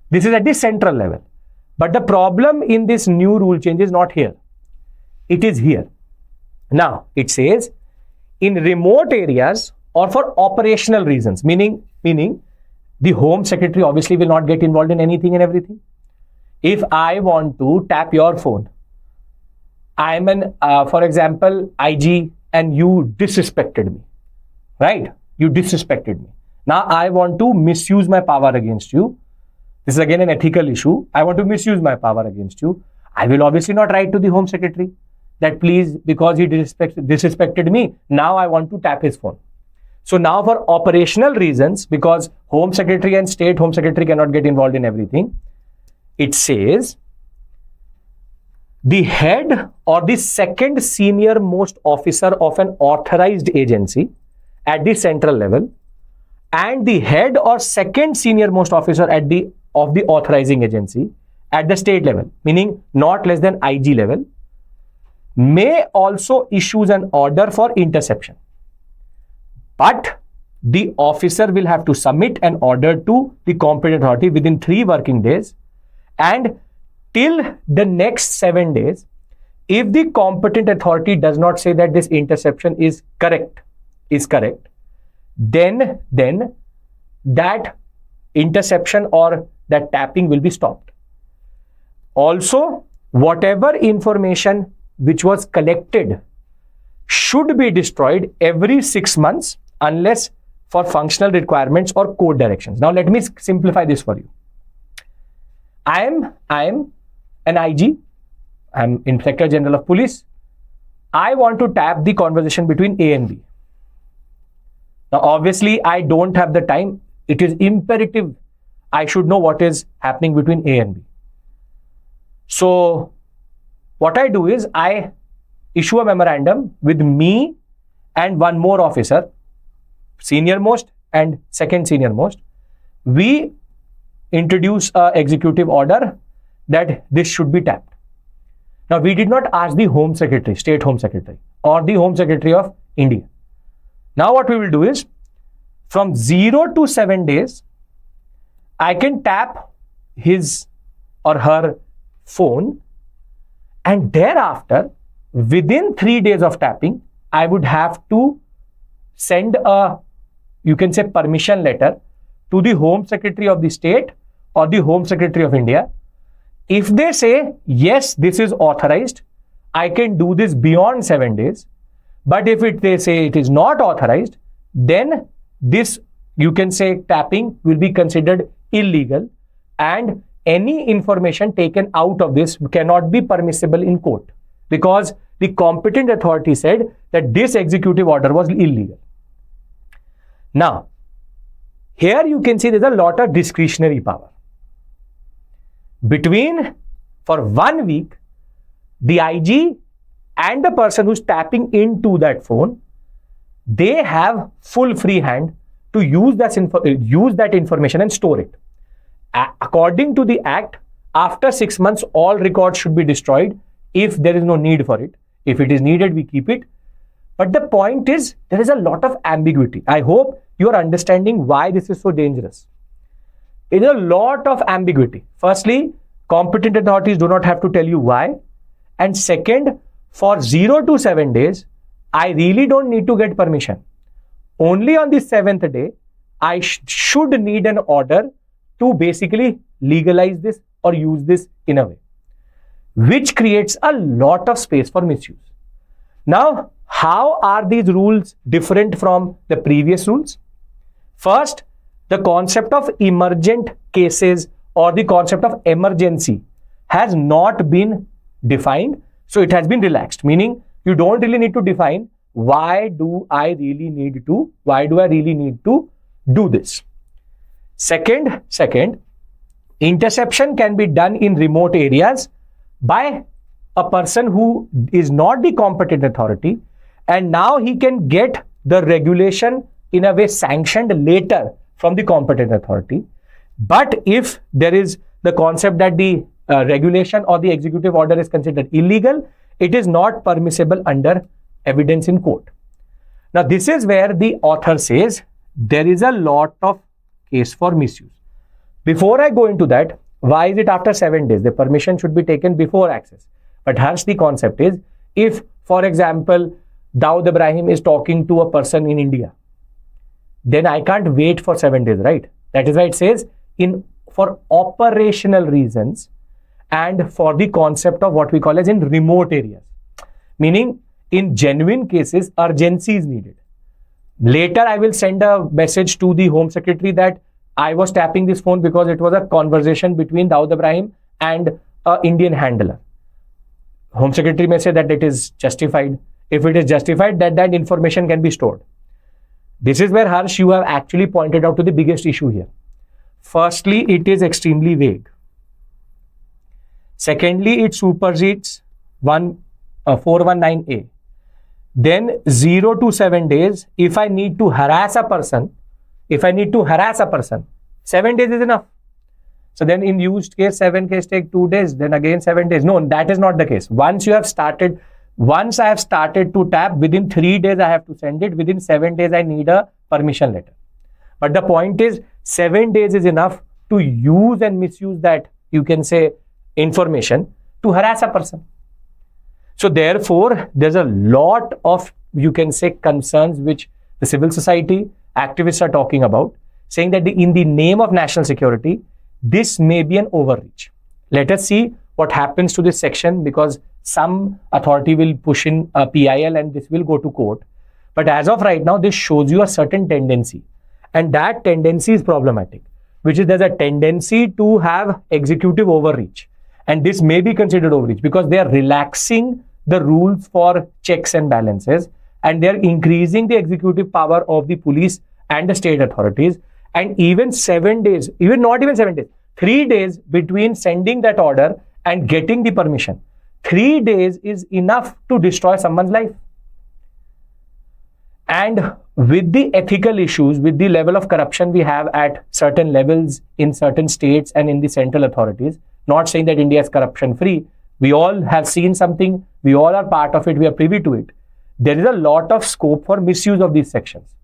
this is at the central level. But the problem in this new rule change is not here. It is here. Now, it says in remote areas or for operational reasons, meaning the Home Secretary obviously will not get involved in anything and everything. If I want to tap your phone, I'm an, for example, IG, and you disrespected me, right? You disrespected me. Now I want to misuse my power against you. This is again an ethical issue. I want to misuse my power against you. I will obviously not write to the Home Secretary that please, because he disrespected me, now I want to tap his phone. So now for operational reasons, because Home Secretary and State Home Secretary cannot get involved in everything, it says the head or the second senior most officer of an authorized agency at the central level and the head or second senior most officer of the authorizing agency at the state level, meaning not less than IG level, may also issue an order for interception. But the officer will have to submit an order to the competent authority within 3 working days, and till the next 7 days, if the competent authority does not say that this interception is correct, then that interception or that tapping will be stopped. Also, whatever information which was collected should be destroyed every 6 months unless for functional requirements or code directions. Now, let me simplify this for you. I am an IG. I'm Inspector General of Police. I want to tap the conversation between A and B. Now, obviously, I don't have the time. It is imperative I should know what is happening between A and B. So, what I do is I issue a memorandum with me and one more officer, senior most and second senior most. We introduce an executive order that this should be tapped. Now, we did not ask the Home Secretary, State Home Secretary, or the Home Secretary of India. Now, what we will do is, from 0 to 7 days, I can tap his or her phone, and thereafter, within 3 days of tapping, I would have to send a, you can say, permission letter to the Home Secretary of the state or the Home Secretary of India. If they say, yes, this is authorized, I can do this beyond 7 days. But if they say it is not authorized, then this, you can say, tapping will be considered illegal, and any information taken out of this cannot be permissible in court, because the competent authority said that this executive order was illegal. Now, here you can see there's a lot of discretionary power. For 1 week, the IG and the person who's tapping into that phone, they have full free hand to use that information and store it. According to the Act, after 6 months, all records should be destroyed if there is no need for it. If it is needed, we keep it. But the point is, there is a lot of ambiguity. I hope you are understanding why this is so dangerous. It is a lot of ambiguity. Firstly, competent authorities do not have to tell you why. And second, for 0 to 7 days, I really don't need to get permission. Only on the 7th day, I should need an order to basically legalize this or use this in a way, which creates a lot of space for misuse. Now, how are these rules different from the previous rules? First, the concept of emergent cases or the concept of emergency has not been defined. So it has been relaxed, meaning you don't really need to define why do I really need to do this. Second, interception can be done in remote areas by a person who is not the competent authority, and now he can get the regulation in a way sanctioned later from the competent authority. But if there is the concept that the regulation or the executive order is considered illegal, it is not permissible under evidence in court. Now, this is where the author says there is a lot of case for misuse. Before I go into that, why is it after 7 days? The permission should be taken before access. But Harsh, the concept is, if, for example, Dawood Ibrahim is talking to a person in India, then I can't wait for 7 days, right? That is why it says for operational reasons and for the concept of what we call as in remote areas. Meaning, in genuine cases, urgency is needed. Later, I will send a message to the Home Secretary that I was tapping this phone because it was a conversation between Dawood Ibrahim and an Indian handler. Home Secretary may say that it is justified. If it is justified, that information can be stored. This is where, Harsh, you have actually pointed out to the biggest issue here. Firstly, it is extremely vague. Secondly, it supersedes 419A. Then 0 to 7 days, if I need to harass a person, 7 days is enough. So then in used case, 7 case take 2 days, then again 7 days. No, that is not the case. Once I have started to tap, within 3 days I have to send it. Within 7 days, I need a permission letter. But the point is, 7 days is enough to use and misuse that, you can say, information to harass a person. So therefore, there's a lot of, you can say, concerns which the civil society activists are talking about, saying that in the name of national security, this may be an overreach. Let us see what happens to this section, because some authority will push in a PIL and this will go to court. But as of right now, this shows you a certain tendency. And that tendency is problematic, which is there's a tendency to have executive overreach. And this may be considered overreach because they are relaxing the rules for checks and balances, and they are increasing the executive power of the police and the state authorities. And even 7 days, not even 7 days, 3 days between sending that order and getting the permission. 3 days is enough to destroy someone's life. And with the ethical issues, with the level of corruption we have at certain levels in certain states and in the central authorities, not saying that India is corruption free, we all have seen something, we all are part of it, we are privy to it. There is a lot of scope for misuse of these sections.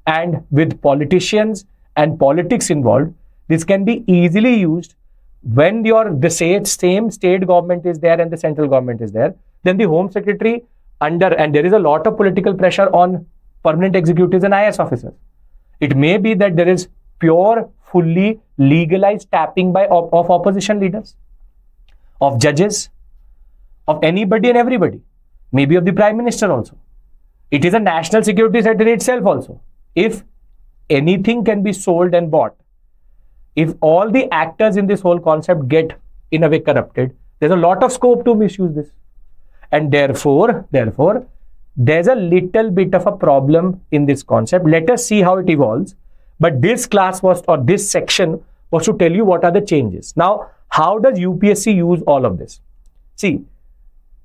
And with politicians and politics involved, this can be easily used when the same state government is there and the central government is there. Then the Home Secretary and there is a lot of political pressure on permanent executives and IAS officers. It may be that there is pure, fully legalized tapping of opposition leaders, of judges, of anybody and everybody, maybe of the Prime Minister also. It is a national security threat in itself also. If anything can be sold and bought, if all the actors in this whole concept get in a way corrupted, there's a lot of scope to misuse this. And therefore, there's a little bit of a problem in this concept. Let us see how it evolves. But this class was, or this section was to tell you what are the changes. Now, how does UPSC use all of this? See,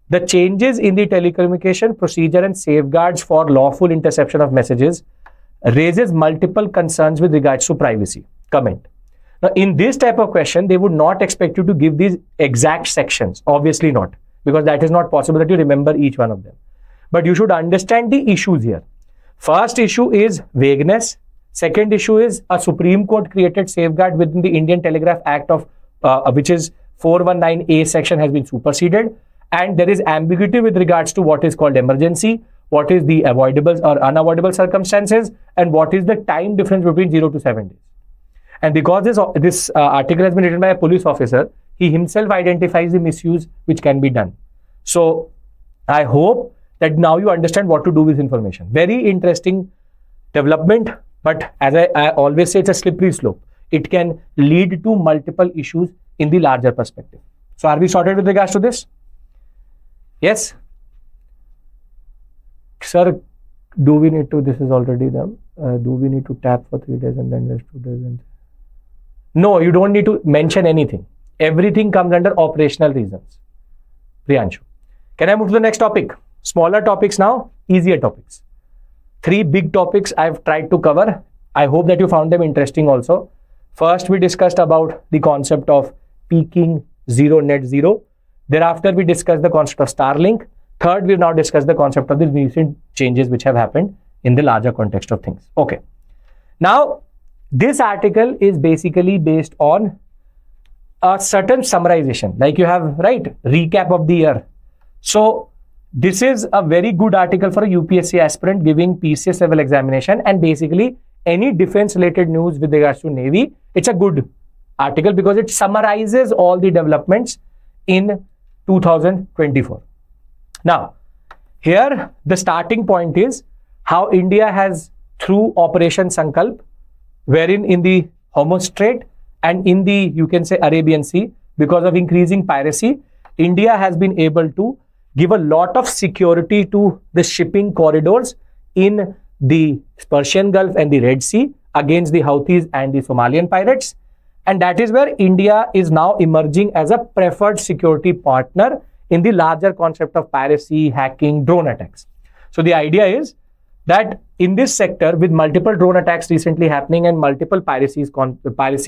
the changes in the telecommunication procedure and safeguards for lawful interception of messages raises multiple concerns with regards to privacy. Comment. Now, in this type of question, they would not expect you to give these exact sections. Obviously not, because that is not possible that you remember each one of them. But you should understand the issues here. First issue is vagueness. Second issue is a Supreme Court created safeguard within the Indian Telegraph Act of which is 419A section has been superseded, and there is ambiguity with regards to what is called emergency, what is the avoidable or unavoidable circumstances, and what is the time difference between 0 to 7 days. And because this article has been written by a police officer, he himself identifies the misuse which can be done. So I hope that now you understand what to do with information. Very interesting development, but as I always say, it's a slippery slope. It can lead to multiple issues in the larger perspective. So are we sorted with regards to this? Yes? Sir, do we need to, this is already done, do we need to tap for 3 days and then rest 2 days? And no, you don't need to mention anything. Everything comes under operational reasons. Priyanshu. Can I move to the next topic? Smaller topics now, easier topics. 3 big topics I've tried to cover. I hope that you found them interesting also. First, we discussed about the concept of peaking zero net zero. Thereafter, we discussed the concept of Starlink. Third, we've now discussed the concept of the recent changes which have happened in the larger context of things. Okay. Now, this article is basically based on a certain summarization. Like you have, right, recap of the year. So, this is a very good article for a UPSC aspirant giving PCS level examination, and basically any defense related news with regards to Navy, it's a good article because it summarizes all the developments in 2024. Now, here the starting point is how India has, through Operation Sankalp, wherein in the Hormuz Strait and in the, you can say, Arabian Sea, because of increasing piracy, India has been able to give a lot of security to the shipping corridors in the Persian Gulf and the Red Sea against the Houthis and the Somalian pirates. And that is where India is now emerging as a preferred security partner in the larger concept of piracy, hacking, drone attacks. So the idea is that in this sector, with multiple drone attacks recently happening and multiple piracy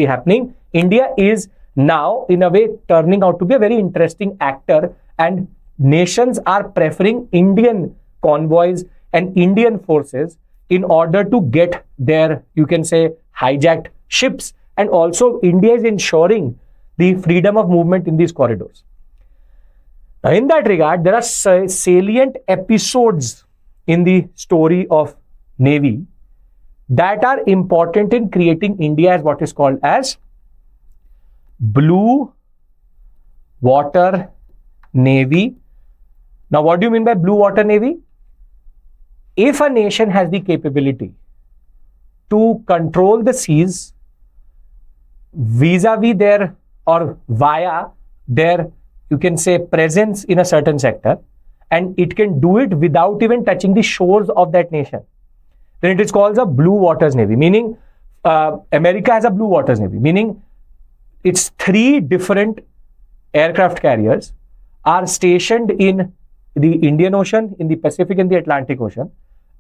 happening, India is now in a way turning out to be a very interesting actor, and nations are preferring Indian convoys and Indian forces in order to get their, you can say, hijacked ships. And also India is ensuring the freedom of movement in these corridors. Now, in that regard, there are salient episodes in the story of Navy that are important in creating India as what is called as Blue Water Navy. Now, what do you mean by Blue Water Navy? If a nation has the capability to control the seas vis-a-vis their or via their, you can say, presence in a certain sector, and it can do it without even touching the shores of that nation, then it is called a Blue Waters Navy, meaning America has a Blue Waters Navy, meaning its 3 different aircraft carriers are stationed in the Indian Ocean, in the Pacific and the Atlantic Ocean.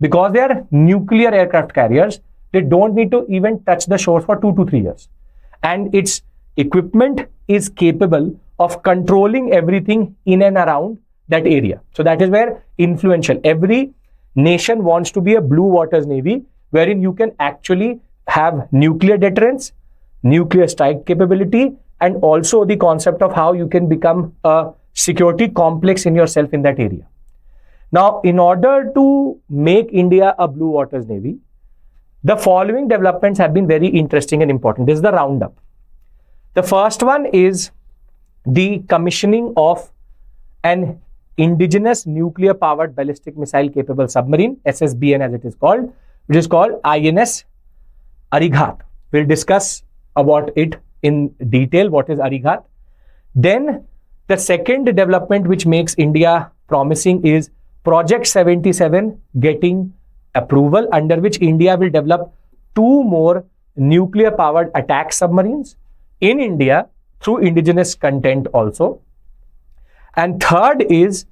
Because they are nuclear aircraft carriers, they don't need to even touch the shores for 2 to 3 years. And its equipment is capable of controlling everything in and around that area. So that is where influential. Every nation wants to be a Blue Waters Navy, wherein you can actually have nuclear deterrence, nuclear strike capability, and also the concept of how you can become a security complex in yourself in that area. Now, in order to make India a Blue Waters Navy, the following developments have been very interesting and important. This is the roundup. The first one is the commissioning of an indigenous nuclear powered ballistic missile capable submarine, SSBN as it is called, which is called INS Arighat. We'll discuss about it in detail, what is Arighat. Then the second development which makes India promising is Project 77 getting approval, under which India will develop 2 more nuclear powered attack submarines in India through indigenous content also. And third is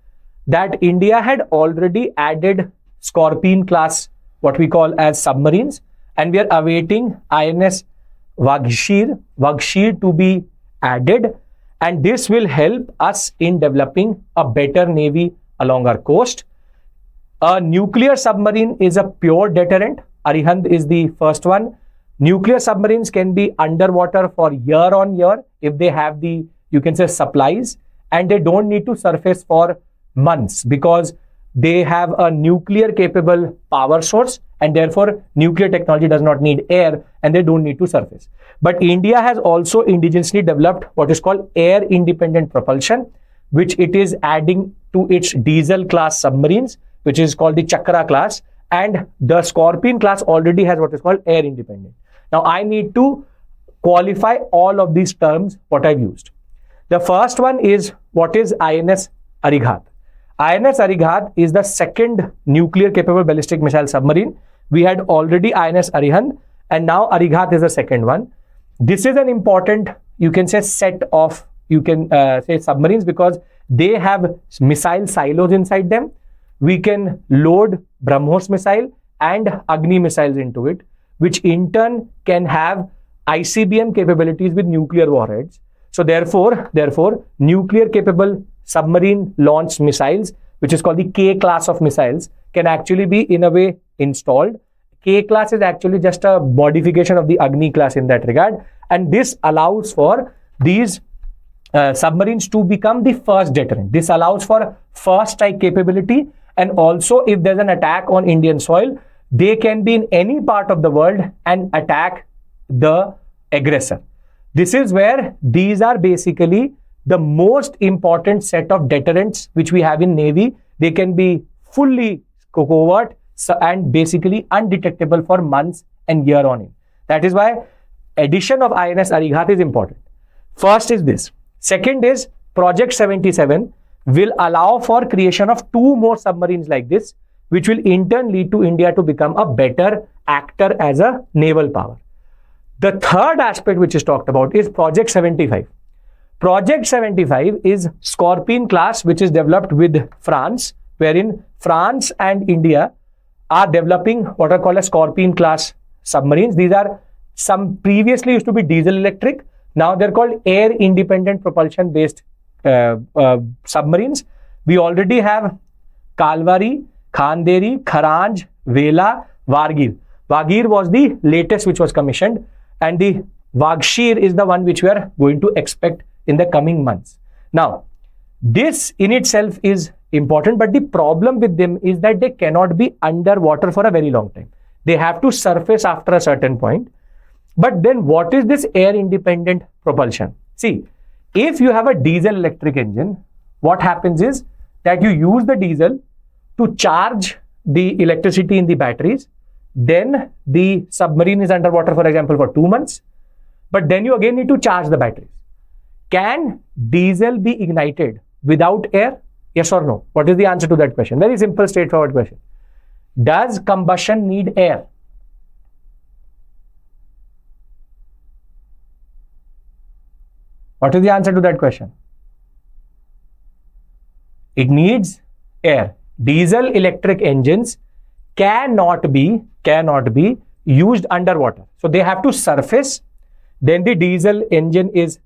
that India had already added Scorpion class, what we call as submarines, and we are awaiting INS Vagshir to be added, and this will help us in developing a better navy along our coast. A nuclear submarine is a pure deterrent. Arihant is the first one. Nuclear submarines can be underwater for year on year if they have the, you can say, supplies, and they don't need to surface for months because they have a nuclear capable power source, and therefore nuclear technology does not need air and they don't need to surface. But India has also indigenously developed what is called air independent propulsion, which it is adding to its diesel class submarines, which is called the Chakra class, and the Scorpion class already has what is called air independent. Now I need to qualify all of these terms what I've used. The first one is what is INS Arighat. INS Arighat is the second nuclear capable ballistic missile submarine. We had already INS Arihant, and now Arighat is the second one. This is an important, you can say, set of, you can say, submarines because they have missile silos inside them. We can load BrahMos missile and Agni missiles into it, which in turn can have ICBM capabilities with nuclear warheads. So therefore, nuclear capable submarine launched missiles, which is called the K class of missiles, can actually be in a way installed. K class is actually just a modification of the Agni class in that regard, and this allows for these submarines to become the first deterrent. This allows for first strike capability, and also if there's an attack on Indian soil, they can be in any part of the world and attack the aggressor. This is where these are basically the most important set of deterrents which we have in Navy. They can be fully covert and basically undetectable for months and year on in. That is why addition of INS Arighat is important. First is this. Second is Project 77 will allow for creation of 2 more submarines like this, which will in turn lead to India to become a better actor as a naval power. The third aspect which is talked about is Project 75. Project 75 is Scorpion class, which is developed with France, wherein France and India are developing what are called as Scorpion class submarines. These are some previously used to be diesel electric. Now they're called air independent propulsion based submarines. We already have Kalvari, Khanderi, Kharanj, Vela, Vargir. Vargir was the latest which was commissioned, and the Vagshir is the one which we are going to expect in the coming months. Now, this in itself is important, but the problem with them is that they cannot be underwater for a very long time. They have to surface after a certain point. But then what is this air independent propulsion? See, if you have a diesel electric engine, what happens is that you use the diesel to charge the electricity in the batteries. Then the submarine is underwater, for example, for 2 months. But then you again need to charge the batteries. Can diesel be ignited without air? Yes or no? What is the answer to that question? Very simple, straightforward question. Does combustion need air? What is the answer to that question? It needs air. Diesel electric engines cannot be used underwater. So they have to surface. Then the diesel engine is,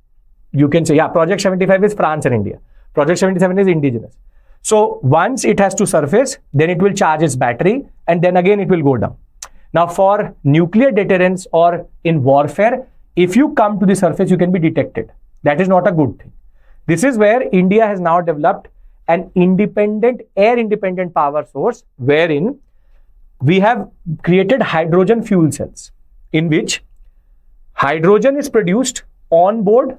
you can say, yeah, Project 75 is France and India. Project 77 is indigenous. So once it has to surface, then it will charge its battery, and then again it will go down. Now for nuclear deterrence or in warfare, if you come to the surface, you can be detected. That is not a good thing. This is where India has now developed an independent, air independent power source, wherein we have created hydrogen fuel cells, in which hydrogen is produced on board,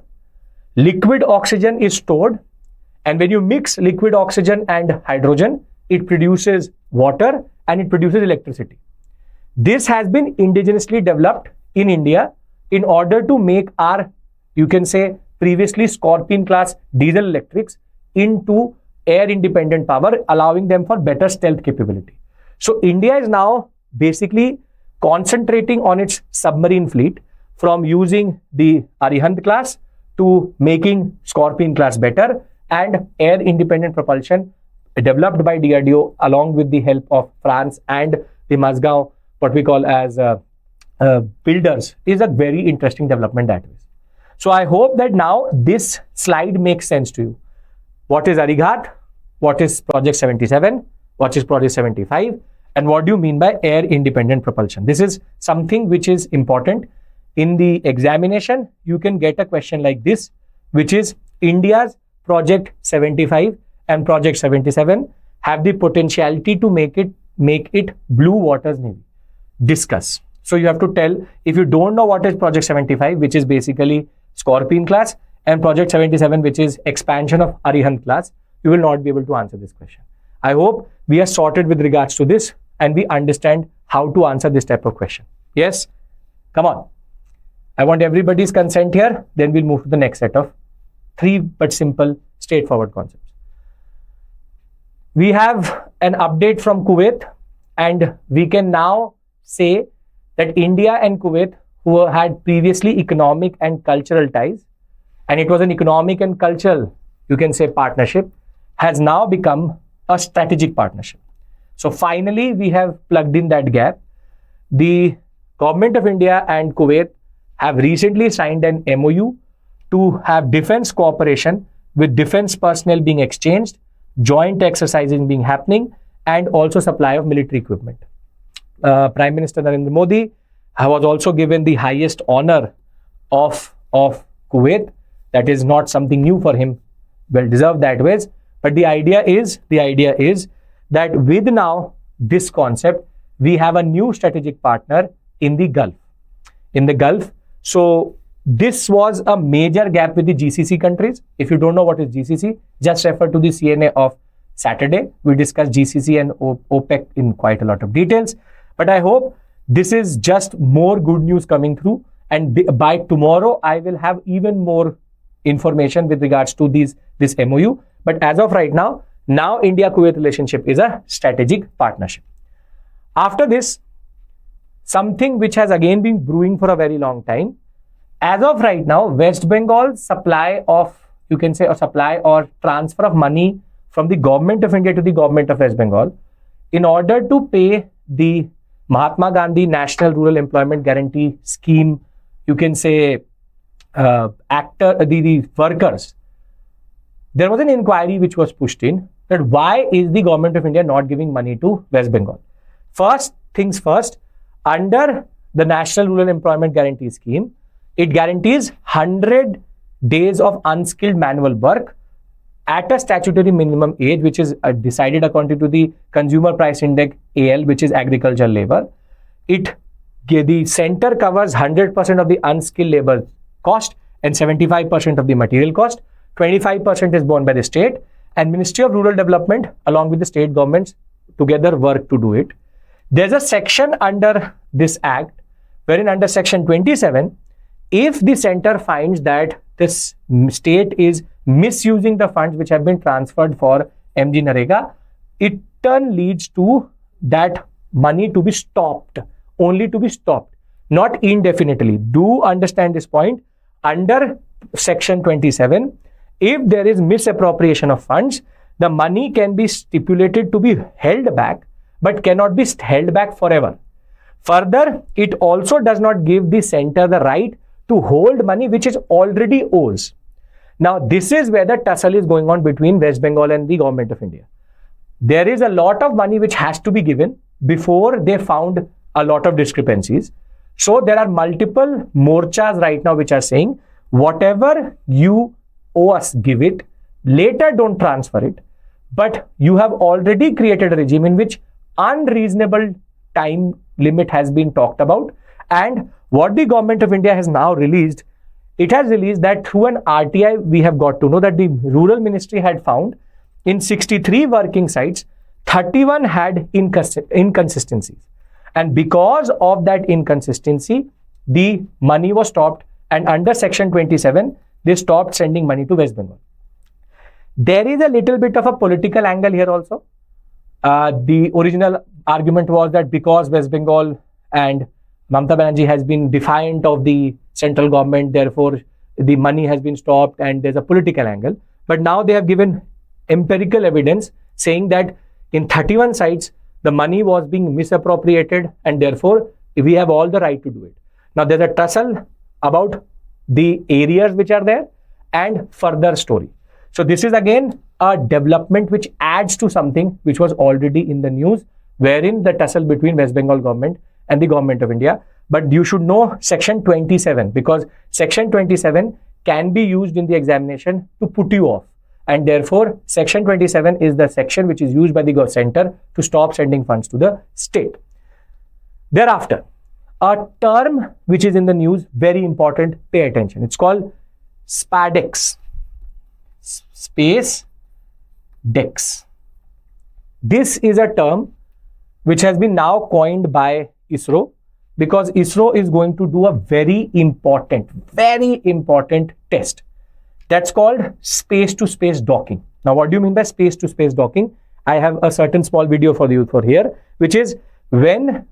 liquid oxygen is stored, and when you mix liquid oxygen and hydrogen, it produces water and it produces electricity. This has been indigenously developed in India in order to make our, you can say, previously Scorpion class diesel electrics into air independent power, allowing them for better stealth capability. So India is now basically concentrating on its submarine fleet, from using the Arihant class to making Scorpion class better, and air independent propulsion developed by DRDO along with the help of France and the Mazgaon, what we call as builders, is a very interesting development that is. So I hope that now this slide makes sense to you. What is Arighat? What is Project 77? What is Project 75? And what do you mean by air independent propulsion? This is something which is important. In the examination, you can get a question like this, which is India's Project 75 and Project 77 have the potentiality to make it blue waters navy. Discuss. So you have to tell, if you don't know what is Project 75, which is basically Scorpion class, and Project 77, which is expansion of Arihant class, you will not be able to answer this question. I hope we are sorted with regards to this and we understand how to answer this type of question. Yes? Come on. I want everybody's consent here. Then we'll move to the next set of 3 but simple, straightforward concepts. We have an update from Kuwait, and we can now say that India and Kuwait, who had previously economic and cultural ties, and it was an economic and cultural, you can say, partnership, has now become a strategic partnership. So finally, we have plugged in that gap. The government of India and Kuwait have recently signed an MOU to have defense cooperation, with defense personnel being exchanged, joint exercises being happening, and also supply of military equipment. Prime Minister Narendra Modi was also given the highest honor of Kuwait. That is not something new for him, well deserved that ways. But the idea is that with now this concept, we have a new strategic partner in the Gulf. So this was a major gap with the GCC countries. If you don't know what is GCC, just refer to the CNA of Saturday. We discussed GCC and OPEC in quite a lot of details. But I hope this is just more good news coming through. And by tomorrow, I will have even more information with regards to this MOU. But as of right now India-Kuwait relationship is a strategic partnership. After this, something which has again been brewing for a very long time. As of right now, West Bengal's supply of, you can say, a supply or transfer of money from the government of India to the government of West Bengal, in order to pay the Mahatma Gandhi National Rural Employment Guarantee Scheme, you can say, the workers. There was an inquiry which was pushed in that why is the government of India not giving money to West Bengal? First things first, under the National Rural Employment Guarantee Scheme, it guarantees 100 days of unskilled manual work at a statutory minimum age, which is decided according to the Consumer Price Index AL, which is agricultural labor. The center covers 100% of the unskilled labor cost and 75% of the material cost. 25% is borne by the state, and Ministry of Rural Development along with the state governments together work to do it. There's a section under this act wherein under section 27, if the center finds that this state is misusing the funds which have been transferred for MGNREGS, it then leads to that money to be stopped, only to be stopped, not indefinitely. Do understand this point. Under section 27, if there is misappropriation of funds, the money can be stipulated to be held back, but cannot be held back forever. Further, it also does not give the center the right to hold money which is already owes. Now, this is where the tussle is going on between West Bengal and the government of India. There is a lot of money which has to be given before they found a lot of discrepancies. So there are multiple morchas right now which are saying, whatever you owe us, give it. Later, don't transfer it. But you have already created a regime in which unreasonable time limit has been talked about. And what the government of India has now released, it has released that through an RTI, we have got to know that the rural ministry had found in 63 working sites, 31 had inconsistencies. And because of that inconsistency, the money was stopped, and under section 27, they stopped sending money to West Bengal. There is a little bit of a political angle here also. The original argument was that because West Bengal and Mamata Banerjee has been defiant of the central government, therefore the money has been stopped and there's a political angle. But now they have given empirical evidence saying that in 31 sites, the money was being misappropriated and therefore we have all the right to do it. Now there's a tussle about the areas which are there and further story. So this is again a development which adds to something which was already in the news, wherein the tussle between West Bengal government and the government of India. But you should know section 27, because section 27 can be used in the examination to put you off. And therefore, section 27 is the section which is used by the center to stop sending funds to the state. Thereafter, a term which is in the news, very important, pay attention. It's called SpaDeX. SpaDeX. This is a term which has been now coined by ISRO, because ISRO is going to do a very important test. That's called space-to-space docking. Now, what do you mean by space-to-space docking? I have a certain small video for you for here, which is when,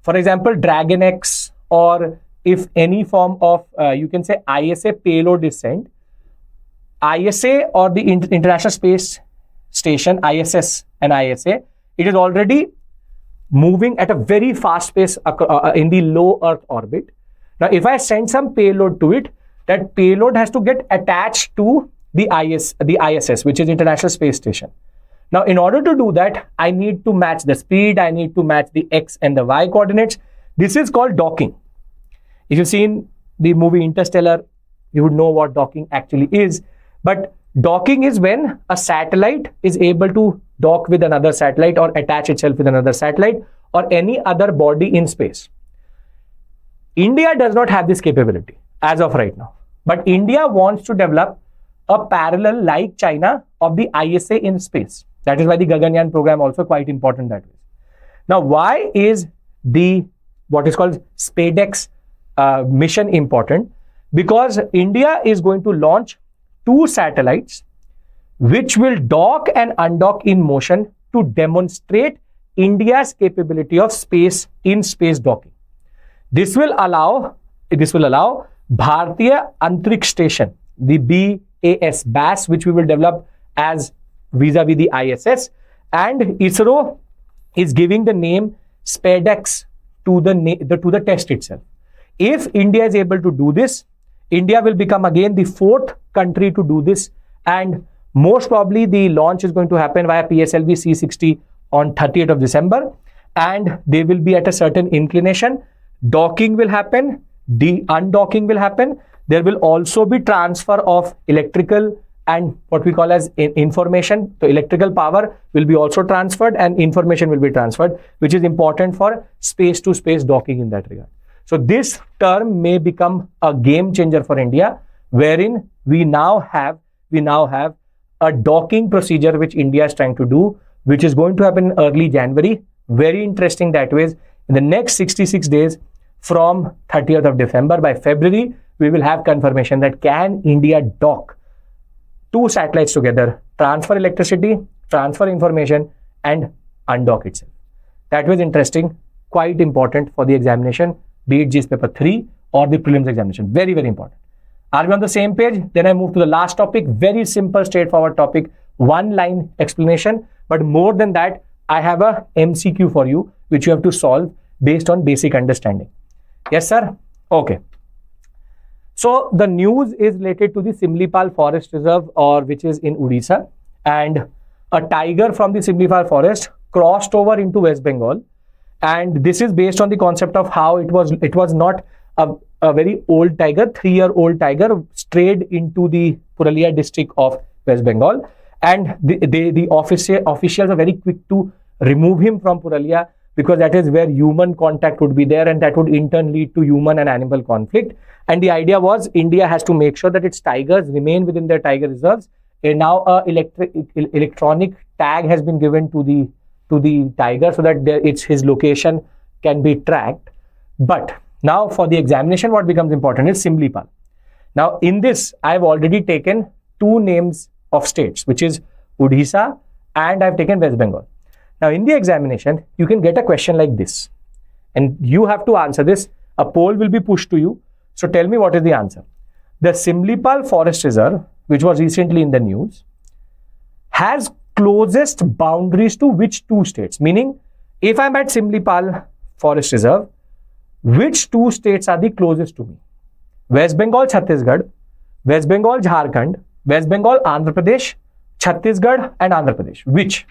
for example, Dragon X, or if any form of, you can say ISA payload is sent, ISA or the International Space Station, ISS and ISA, it is already moving at a very fast pace in the low Earth orbit. Now, if I send some payload to it, that payload has to get attached to the ISS, which is International Space Station. Now, in order to do that, I need to match the speed, I need to match the X and the Y coordinates. This is called docking. If you've seen the movie Interstellar, you would know what docking actually is. But docking is when a satellite is able to dock with another satellite or attach itself with another satellite or any other body in space. India does not have this capability as of right now. But India wants to develop a parallel like China of the ISA in space. That is why the Gaganyaan program also quite important that way. Now, why is the what is called SpaDeX mission important? Because India is going to launch 2 satellites which will dock and undock in motion to demonstrate India's capability of space in space docking. This will allow Bharatiya Antariksh Station, the BAS, which we will develop as vis-a-vis the ISS, and ISRO is giving the name SpaDeX to the test itself. If India is able to do this, India will become again the 4th country to do this, and most probably the launch is going to happen via PSLV C-60 on 30th of December, and they will be at a certain inclination. Docking will happen, undocking will happen. There will also be transfer of electrical and what we call as information. So electrical power will be also transferred and information will be transferred, which is important for space-to-space docking in that regard. So this term may become a game changer for India, wherein we now have a docking procedure which India is trying to do, which is going to happen in early January. Very interesting that way. In the next 66 days from 30th of December, by February, we will have confirmation that can India dock 2 satellites together, transfer electricity, transfer information, and undock itself. That was interesting, quite important for the examination, be it GS paper 3 or the prelims examination. Very, very important. Are we on the same page? Then I move to the last topic. Very simple, straightforward topic. 1-line explanation. But more than that, I have a MCQ for you, which you have to solve based on basic understanding. Yes, sir? Okay. So the news is related to the Similipal Forest Reserve, or which is in Odisha, and a tiger from the Similipal forest crossed over into West Bengal, and this is based on the concept of how it was not a very old tiger, 3-year-old tiger strayed into the Purulia district of West Bengal, and the officials are very quick to remove him from Purulia, because that is where human contact would be there, and that would in turn lead to human and animal conflict. And the idea was India has to make sure that its tigers remain within their tiger reserves. And now electronic tag has been given to the tiger so that his location can be tracked. But now for the examination, what becomes important is Similipal. Now in this, I have already taken 2 names of states, which is Odisha, and I've taken West Bengal. Now, in the examination, you can get a question like this, and you have to answer this. A poll will be pushed to you. So tell me what is the answer. The Similipal Forest Reserve, which was recently in the news, has closest boundaries to which two states? Meaning, if I'm at Similipal Forest Reserve, which two states are the closest to me? West Bengal, Chhattisgarh, West Bengal, Jharkhand, West Bengal, Andhra Pradesh, Chhattisgarh and Andhra Pradesh. Which?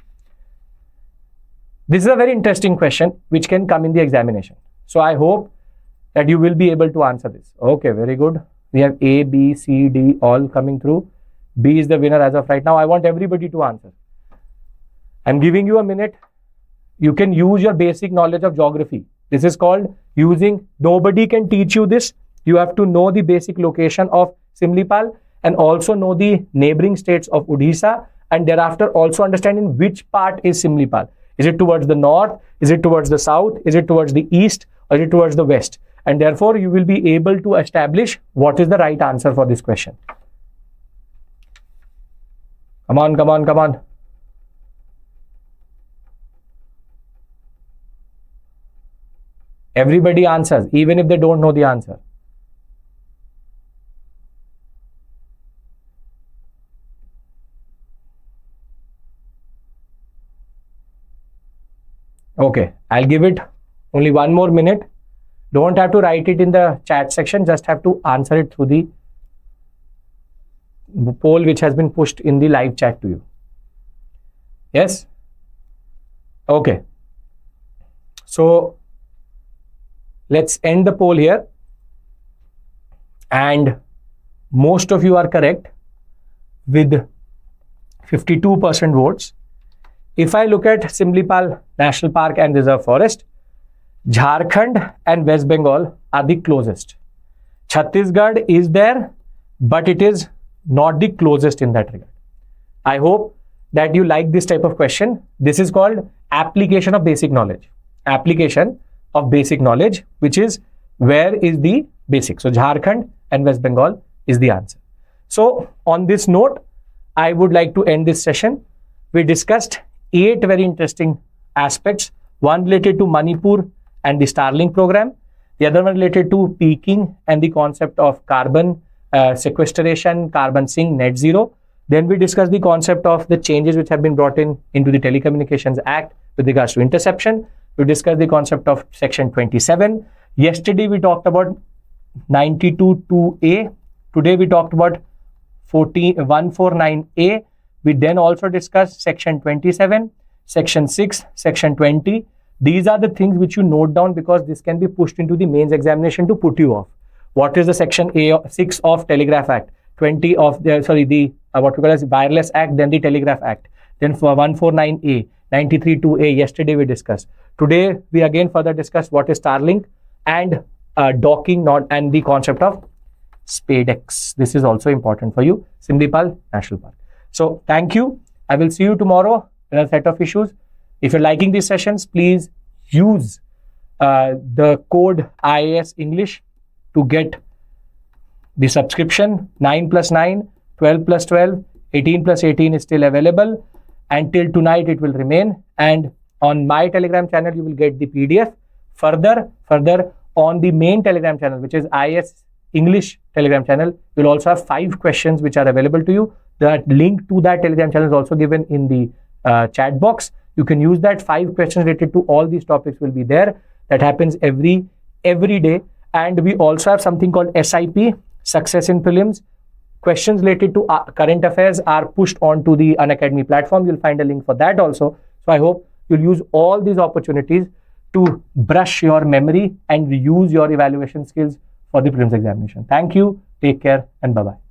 This is a very interesting question which can come in the examination. So I hope that you will be able to answer this. Okay, very good. We have A, B, C, D all coming through. B is the winner as of right now. I want everybody to answer. I'm giving you a minute. You can use your basic knowledge of geography. This is called using, nobody can teach you this. You have to know the basic location of Similipal and also know the neighboring states of Odisha, and thereafter also understanding which part is Similipal. Is it towards the north? Is it towards the south? Is it towards the east? Or is it towards the west? And therefore, you will be able to establish what is the right answer for this question. Come on, come on, come on. Everybody answers, even if they don't know the answer. Okay, I'll give it only one more minute. Don't have to write it in the chat section, just have to answer it through the poll which has been pushed in the live chat to you. Yes? Okay. So, let's end the poll here. And most of you are correct with 52% votes. If I look at Similipal National Park and Reserve Forest, Jharkhand and West Bengal are the closest. Chhattisgarh is there, but it is not the closest in that regard. I hope that you like this type of question. This is called application of basic knowledge. Application of basic knowledge, which is where is the basic. So Jharkhand and West Bengal is the answer. So on this note, I would like to end this session. We discussed 8 very interesting aspects. One related to Manipur and the Starlink program. The other one related to peaking and the concept of carbon sequestration, carbon sink, net zero. Then we discussed the concept of the changes which have been brought into the Telecommunications Act with regards to interception. We discussed the concept of section 27. Yesterday we talked about 92.2a. Today we talked about 149a. We then also discussed section 27, section 6, section 20. These are the things which you note down because this can be pushed into the mains examination to put you off. What is the section 6 of Telegraph Act, 20 of the what we call as Wireless Act, then the Telegraph Act, then for 149A, 93.2a. Yesterday we discussed. Today we again further discuss what is Starlink and docking and the concept of SpaDeX. This is also important for you. Similipal National Park. So thank you. I will see you tomorrow in a set of issues. If you're liking these sessions, please use the code IAS English to get the subscription. 9 plus 9, 12 plus 12, 18 plus 18 is still available. Until tonight it will remain. And on my Telegram channel, you will get the PDF. Further on the main Telegram channel, which is IAS English Telegram channel, you'll also have 5 questions which are available to you. The link to that Telegram channel is also given in the chat box. You can use that. 5 questions related to all these topics will be there. That happens every day. And we also have something called SIP, Success in Prelims. Questions related to current affairs are pushed onto the Unacademy platform. You'll find a link for that also. So I hope you'll use all these opportunities to brush your memory and use your evaluation skills for the prelims examination. Thank you. Take care and bye-bye.